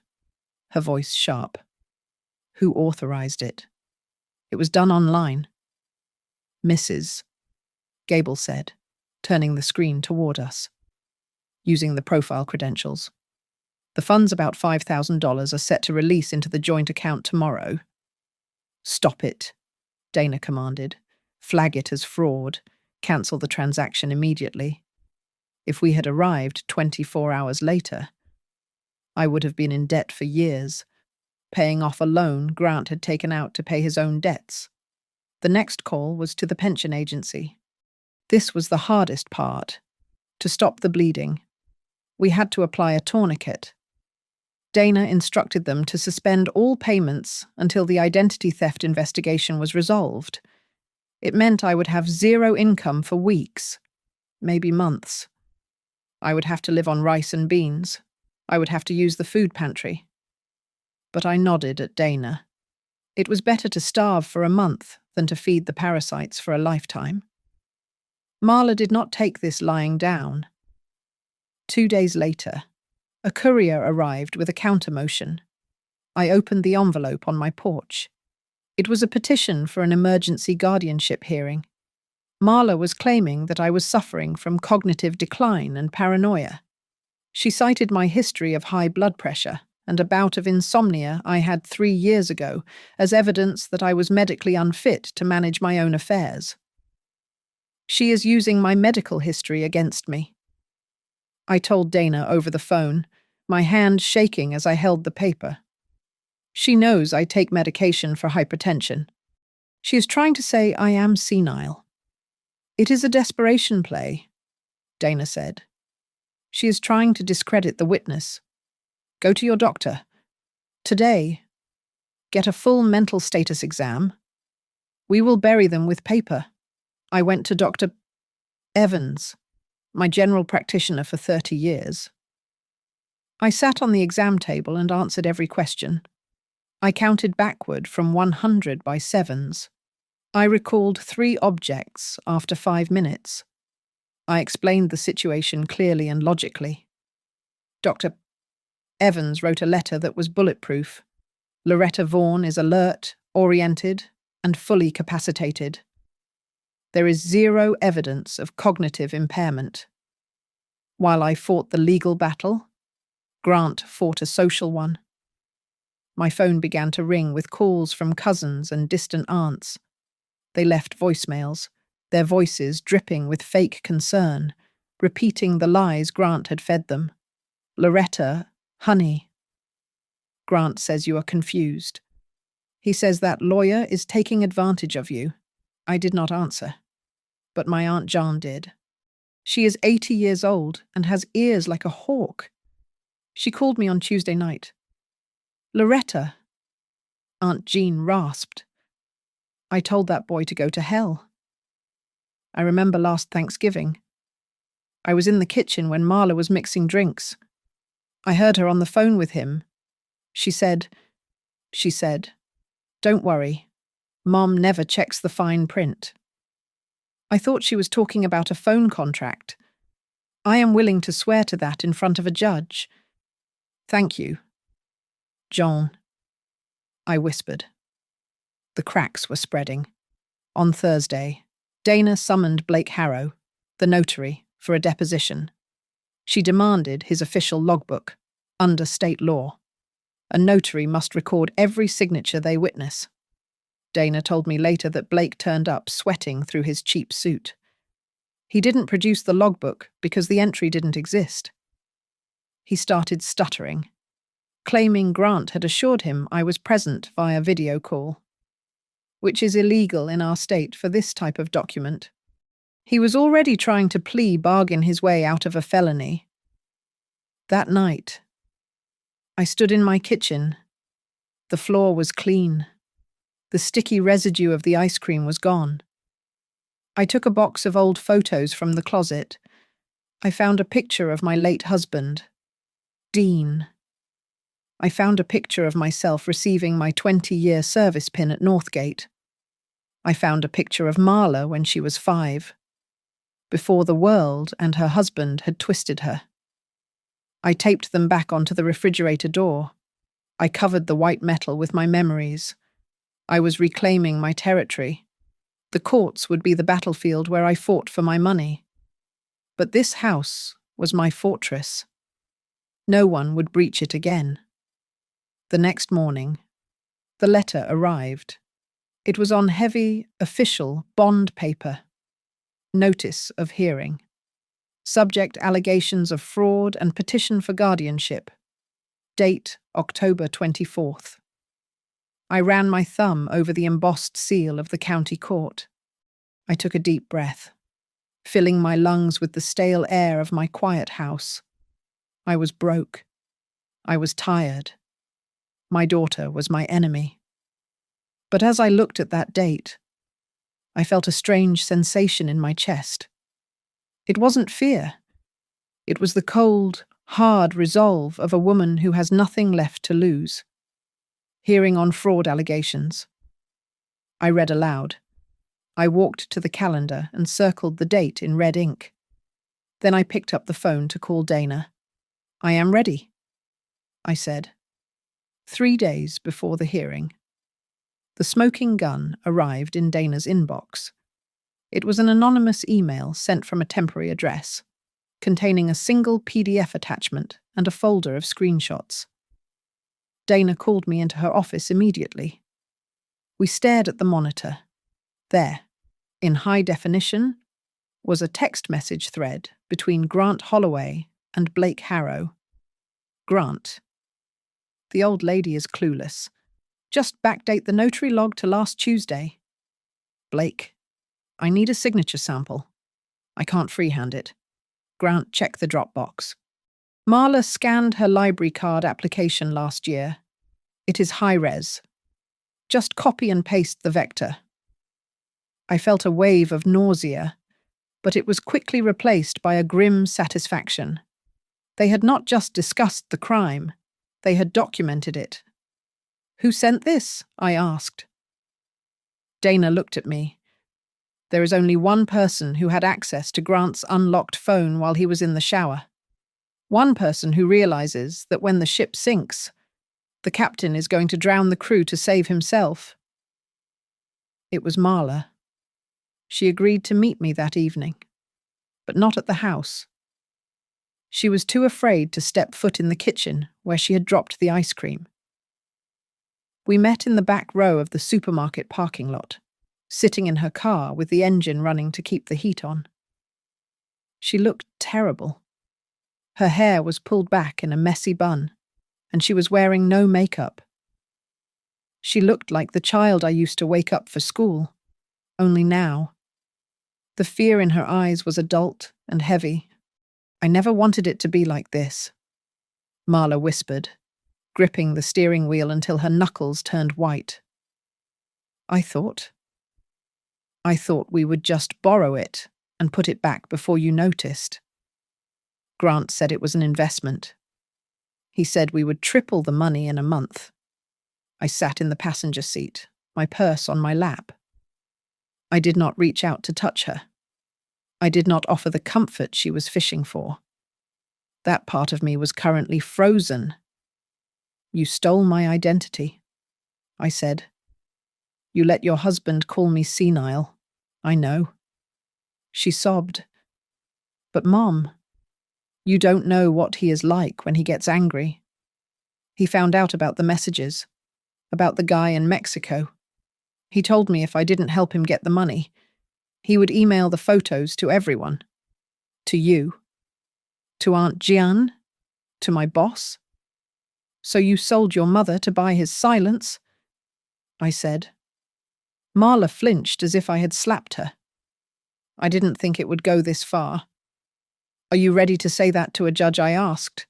her voice sharp. "Who authorized it?" "It was done online." "Mrs." Gable said, turning the screen toward us. "Using the profile credentials. The funds, about $5,000, are set to release into the joint account tomorrow." "Stop it," Dana commanded. "Flag it as fraud. Cancel the transaction immediately." If we had arrived 24 hours later, I would have been in debt for years, paying off a loan Grant had taken out to pay his own debts. The next call was to the pension agency. This was the hardest part. To stop the bleeding, we had to apply a tourniquet. Dana instructed them to suspend all payments until the identity theft investigation was resolved. It meant I would have zero income for weeks, maybe months. I would have to live on rice and beans. I would have to use the food pantry. But I nodded at Dana. It was better to starve for a month than to feed the parasites for a lifetime. Marla did not take this lying down. 2 days later, a courier arrived with a counter-motion. I opened the envelope on my porch. It was a petition for an emergency guardianship hearing. Marla was claiming that I was suffering from cognitive decline and paranoia. She cited my history of high blood pressure and a bout of insomnia I had 3 years ago as evidence that I was medically unfit to manage my own affairs. She is using my medical history against me. I told Dana over the phone, my hand shaking as I held the paper. She knows I take medication for hypertension. She is trying to say I am senile. "It is a desperation play," Dana said. "She is trying to discredit the witness. Go to your doctor. Today, get a full mental status exam. We will bury them with paper." I went to Dr. Evans, my general practitioner for 30 years. I sat on the exam table and answered every question. I counted backward from 100 by sevens. I recalled 3 objects after 5 minutes. I explained the situation clearly and logically. Dr. Evans wrote a letter that was bulletproof. Loretta Vaughan is alert, oriented, and fully capacitated. There is zero evidence of cognitive impairment. While I fought the legal battle, Grant fought a social one. My phone began to ring with calls from cousins and distant aunts. They left voicemails, their voices dripping with fake concern, repeating the lies Grant had fed them. "Loretta, honey. Grant says you are confused. He says that lawyer is taking advantage of you." I did not answer, but my Aunt John did. She is 80 years old and has ears like a hawk. She called me on Tuesday night. "Loretta," Aunt Jean rasped. "I told that boy to go to hell. I remember last Thanksgiving. I was in the kitchen when Marla was mixing drinks. I heard her on the phone with him. She said, "Don't worry. Mom never checks the fine print." I thought she was talking about a phone contract. I am willing to swear to that in front of a judge. Thank you. John, I whispered. The cracks were spreading. On Thursday, Dana summoned Blake Harrow, the notary, for a deposition. She demanded his official logbook, under state law. A notary must record every signature they witness. Dana told me later that Blake turned up sweating through his cheap suit. He didn't produce the logbook because the entry didn't exist. He started stuttering, claiming Grant had assured him I was present via video call, which is illegal in our state for this type of document. He was already trying to plea bargain his way out of a felony. That night, I stood in my kitchen. The floor was clean. The sticky residue of the ice cream was gone. I took a box of old photos from the closet. I found a picture of my late husband, Dean. I found a picture of myself receiving my 20-year service pin at Northgate. I found a picture of Marla when she was 5, before the world and her husband had twisted her. I taped them back onto the refrigerator door. I covered the white metal with my memories. I was reclaiming my territory. The courts would be the battlefield where I fought for my money. But this house was my fortress. No one would breach it again. The next morning, the letter arrived. It was on heavy, official bond paper. Notice of hearing. Subject allegations of fraud and petition for guardianship. Date October 24th. I ran my thumb over the embossed seal of the county court. I took a deep breath, filling my lungs with the stale air of my quiet house. I was broke. I was tired. My daughter was my enemy. But as I looked at that date, I felt a strange sensation in my chest. It wasn't fear. It was the cold, hard resolve of a woman who has nothing left to lose. Hearing on fraud allegations. I read aloud. I walked to the calendar and circled the date in red ink. Then I picked up the phone to call Dana. "I am ready," I said. 3 days before the hearing. The smoking gun arrived in Dana's inbox. It was an anonymous email sent from a temporary address, containing a single PDF attachment and a folder of screenshots. Dana called me into her office immediately. We stared at the monitor. There, in high definition, was a text message thread between Grant Holloway and Blake Harrow. Grant. The old lady is clueless. Just backdate the notary log to last Tuesday. Blake. I need a signature sample. I can't freehand it. Grant, check the Dropbox. Marla scanned her library card application last year. It is high-res. Just copy and paste the vector. I felt a wave of nausea, but it was quickly replaced by a grim satisfaction. They had not just discussed the crime, they had documented it. "Who sent this?" I asked. Dana looked at me. There is only one person who had access to Grant's unlocked phone while he was in the shower. One person who realizes that when the ship sinks, the captain is going to drown the crew to save himself. It was Marla. She agreed to meet me that evening, but not at the house. She was too afraid to step foot in the kitchen where she had dropped the ice cream. We met in the back row of the supermarket parking lot, sitting in her car with the engine running to keep the heat on. She looked terrible. Her hair was pulled back in a messy bun, and she was wearing no makeup. She looked like the child I used to wake up for school, only now. The fear in her eyes was adult and heavy. I never wanted it to be like this. Marla whispered, gripping the steering wheel until her knuckles turned white. I thought we would just borrow it and put it back before you noticed. Grant said it was an investment. He said we would triple the money in a month. I sat in the passenger seat, my purse on my lap. I did not reach out to touch her. I did not offer the comfort she was fishing for. That part of me was currently frozen. You stole my identity, I said. You let your husband call me senile. I know. She sobbed. But Mom, you don't know what he is like when he gets angry. He found out about the messages, about the guy in Mexico. He told me if I didn't help him get the money, he would email the photos to everyone. To you. To Aunt Jian. To my boss. So you sold your mother to buy his silence? I said. Marla flinched as if I had slapped her. I didn't think it would go this far. Are you ready to say that to a judge? I asked.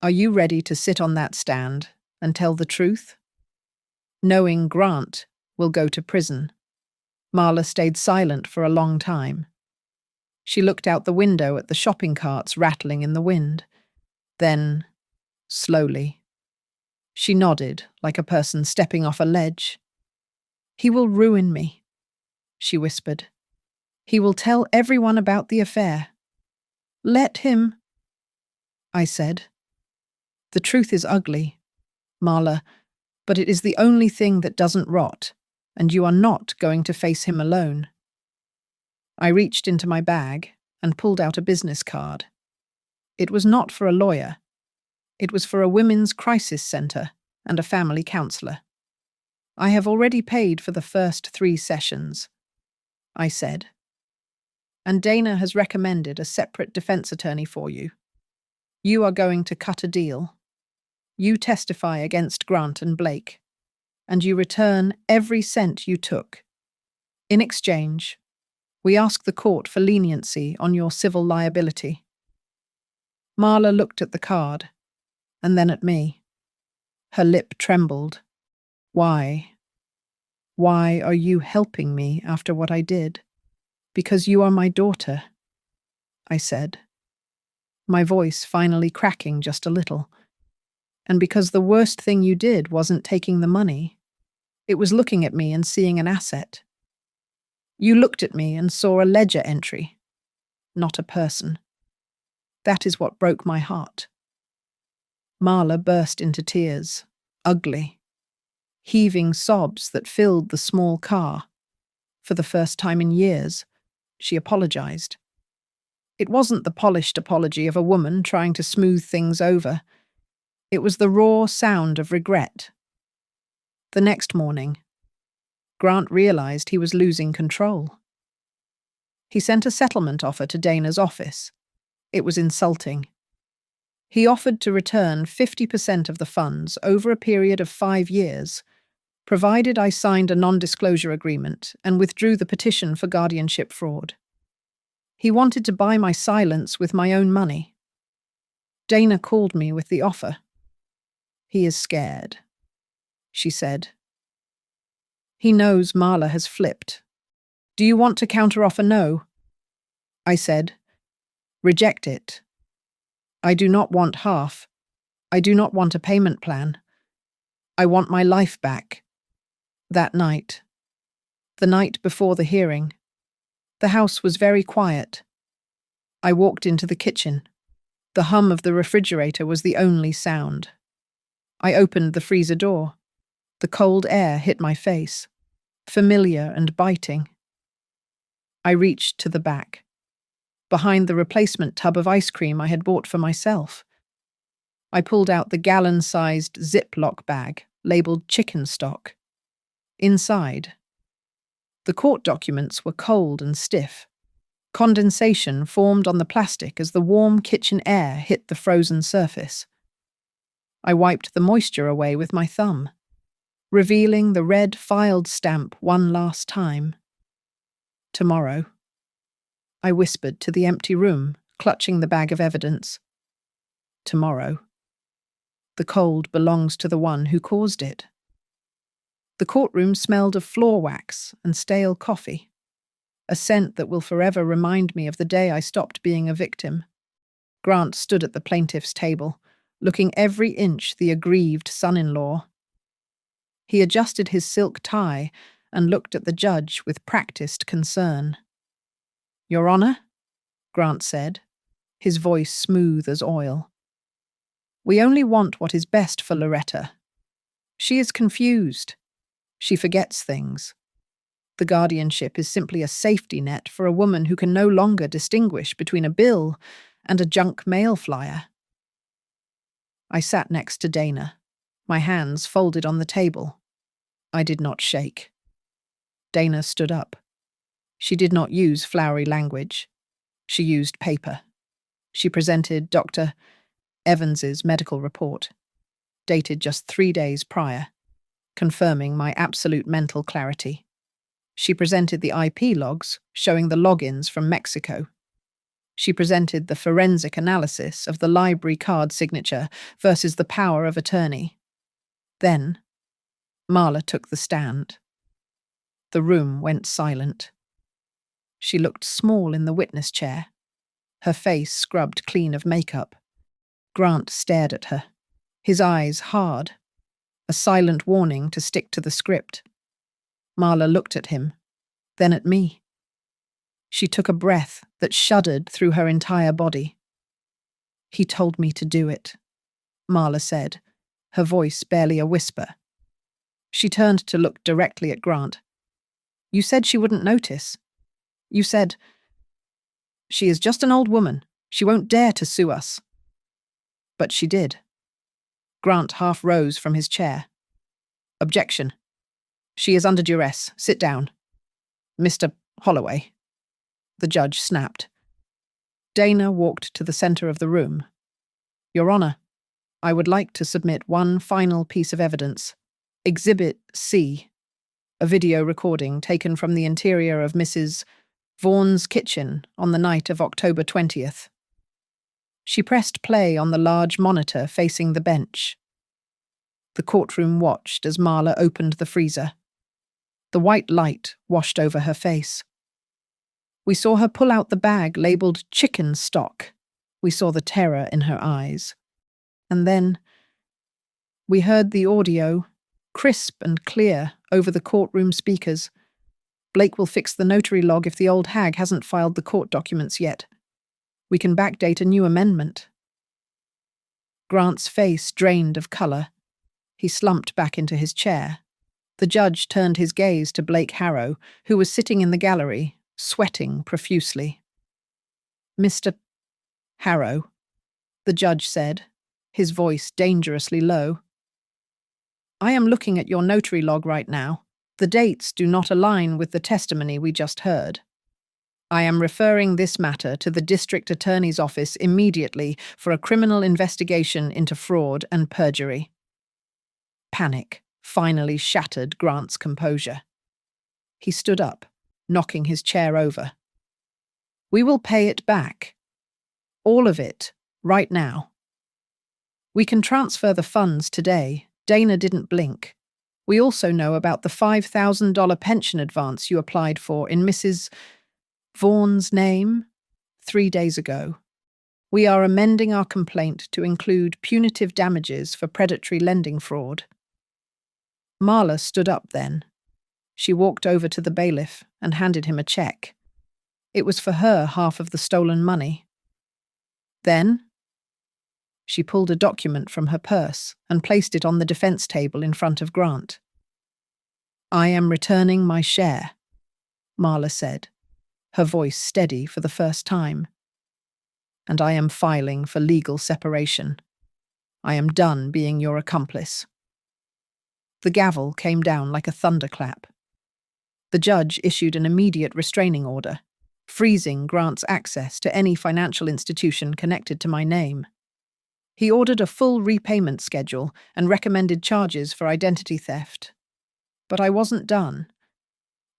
Are you ready to sit on that stand and tell the truth? Knowing Grant will go to prison. Marla stayed silent for a long time. She looked out the window at the shopping carts rattling in the wind. Then, slowly, she nodded like a person stepping off a ledge. He will ruin me, she whispered. He will tell everyone about the affair. Let him, I said. The truth is ugly, Marla, but it is the only thing that doesn't rot, and you are not going to face him alone. I reached into my bag and pulled out a business card. It was not for a lawyer. It was for a women's crisis center and a family counselor. I have already paid for the first 3 sessions, I said. And Dana has recommended a separate defense attorney for you. You are going to cut a deal. You testify against Grant and Blake, and you return every cent you took. In exchange, we ask the court for leniency on your civil liability. Marla looked at the card, and then at me. Her lip trembled. Why? Why are you helping me after what I did? Because you are my daughter, I said, my voice finally cracking just a little. And because the worst thing you did wasn't taking the money, it was looking at me and seeing an asset. You looked at me and saw a ledger entry, not a person. That is what broke my heart. Marla burst into tears, ugly, heaving sobs that filled the small car. For the first time in years, she apologized. It wasn't the polished apology of a woman trying to smooth things over. It was the raw sound of regret. The next morning, Grant realized he was losing control. He sent a settlement offer to Dana's office. It was insulting. He offered to return 50% of the funds over a period of 5 years, provided I signed a non-disclosure agreement and withdrew the petition for guardianship fraud. He wanted to buy my silence with my own money. Dana called me with the offer. He is scared, she said. He knows Marla has flipped. Do you want to counteroffer no? I said, reject it. I do not want half. I do not want a payment plan. I want my life back. That night, the night before the hearing, the house was very quiet. I walked into the kitchen. The hum of the refrigerator was the only sound. I opened the freezer door. The cold air hit my face, familiar and biting. I reached to the back, behind the replacement tub of ice cream I had bought for myself. I pulled out the gallon-sized Ziploc bag labeled chicken stock. Inside, the court documents were cold and stiff. Condensation formed on the plastic as the warm kitchen air hit the frozen surface. I wiped the moisture away with my thumb, revealing the red filed stamp one last time. Tomorrow, I whispered to the empty room, clutching the bag of evidence. Tomorrow. The cold belongs to the one who caused it. The courtroom smelled of floor wax and stale coffee, a scent that will forever remind me of the day I stopped being a victim. Grant stood at the plaintiff's table, looking every inch the aggrieved son-in-law. He adjusted his silk tie and looked at the judge with practiced concern. "Your Honor," Grant said, his voice smooth as oil. "We only want what is best for Loretta. She is confused. She forgets things. The guardianship is simply a safety net for a woman who can no longer distinguish between a bill and a junk mail flyer." I sat next to Dana, my hands folded on the table. I did not shake. Dana stood up. She did not use flowery language. She used paper. She presented Dr. Evans's medical report, dated just 3 days prior, confirming my absolute mental clarity. She presented the IP logs, showing the logins from Mexico. She presented the forensic analysis of the library card signature versus the power of attorney. Then, Marla took the stand. The room went silent. She looked small in the witness chair, her face scrubbed clean of makeup. Grant stared at her, his eyes hard, a silent warning to stick to the script. Marla looked at him, then at me. She took a breath that shuddered through her entire body. "He told me to do it," Marla said, her voice barely a whisper. She turned to look directly at Grant. "You said she wouldn't notice. You said, 'She is just an old woman. She won't dare to sue us.'" But she did. Grant half rose from his chair. "Objection. She is under duress. Sit down. Mr. Holloway." The judge snapped. Dana walked to the center of the room. "Your Honor, I would like to submit one final piece of evidence. Exhibit C, a video recording taken from the interior of Mrs. Vaughan's kitchen on the night of October 20th. She pressed play on the large monitor facing the bench. The courtroom watched as Marla opened the freezer. The white light washed over her face. We saw her pull out the bag labeled chicken stock. We saw the terror in her eyes. And then we heard the audio, crisp and clear, over the courtroom speakers. "Blake will fix the notary log if the old hag hasn't filed the court documents yet. We can backdate a new amendment." Grant's face drained of color. He slumped back into his chair. The judge turned his gaze to Blake Harrow, who was sitting in the gallery, sweating profusely. "Mr. Harrow," the judge said, his voice dangerously low, "I am looking at your notary log right now. The dates do not align with the testimony we just heard. I am referring this matter to the district attorney's office immediately for a criminal investigation into fraud and perjury." Panic finally shattered Grant's composure. He stood up, knocking his chair over. "We will pay it back. All of it, right now. We can transfer the funds today." Dana didn't blink. "We also know about the $5,000 pension advance you applied for in Mrs. Vaughan's name 3 days ago. We are amending our complaint to include punitive damages for predatory lending fraud." Marla stood up then. She walked over to the bailiff and handed him a check. It was for her half of the stolen money. Then she pulled a document from her purse and placed it on the defense table in front of Grant. "I am returning my share," Marla said, her voice steady for the first time. "And I am filing for legal separation. I am done being your accomplice." The gavel came down like a thunderclap. The judge issued an immediate restraining order, freezing Grant's access to any financial institution connected to my name. He ordered a full repayment schedule and recommended charges for identity theft. But I wasn't done.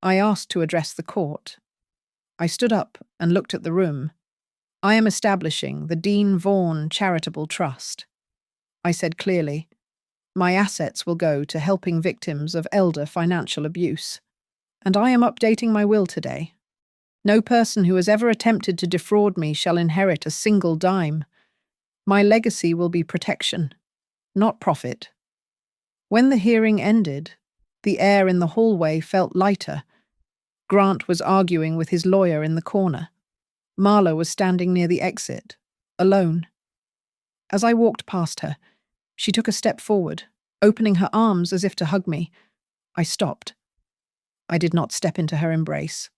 I asked to address the court. I stood up and looked at the room. "I am establishing the Dean Vaughan Charitable Trust." I said clearly, "My assets will go to helping victims of elder financial abuse. And I am updating my will today. No person who has ever attempted to defraud me shall inherit a single dime. My legacy will be protection, not profit. When the hearing ended, the air in the hallway felt lighter. Grant was arguing with his lawyer in the corner. Marla was standing near the exit, alone. As I walked past her, she took a step forward, opening her arms as if to hug me. I stopped. I did not step into her embrace.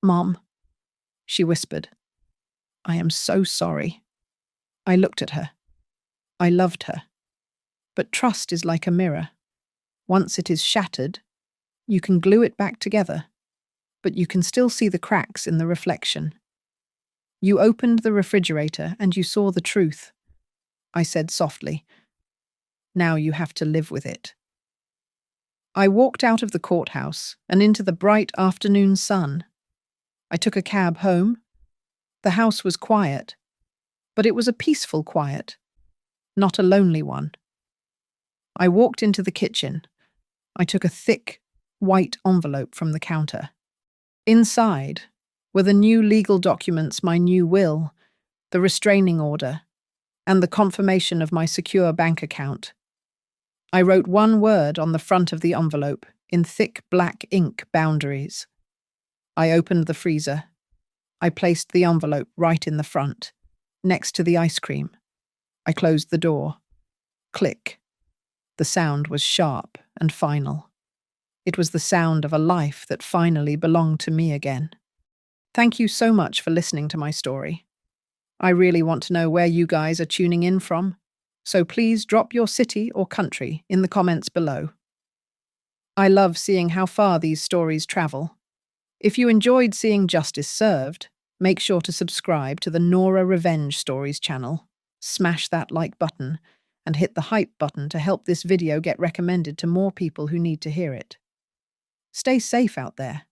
"Mom," she whispered. "I am so sorry." I looked at her. I loved her. But trust is like a mirror. Once it is shattered, you can glue it back together, but you can still see the cracks in the reflection. "You opened the refrigerator and you saw the truth," I said softly. "Now you have to live with it." I walked out of the courthouse and into the bright afternoon sun. I took a cab home. The house was quiet, but it was a peaceful quiet, not a lonely one. I walked into the kitchen. I took a thick, white envelope from the counter. Inside were the new legal documents, my new will, the restraining order, and the confirmation of my secure bank account. I wrote one word on the front of the envelope in thick black ink boundaries. I opened the freezer. I placed the envelope right in the front, next to the ice cream. I closed the door. Click. The sound was sharp and final. It was the sound of a life that finally belonged to me again. Thank you so much for listening to my story. I really want to know where you guys are tuning in from, so please drop your city or country in the comments below. I love seeing how far these stories travel. If you enjoyed seeing justice served, make sure to subscribe to the Nora Revenge Stories channel, smash that like button, and hit the hype button to help this video get recommended to more people who need to hear it. Stay safe out there.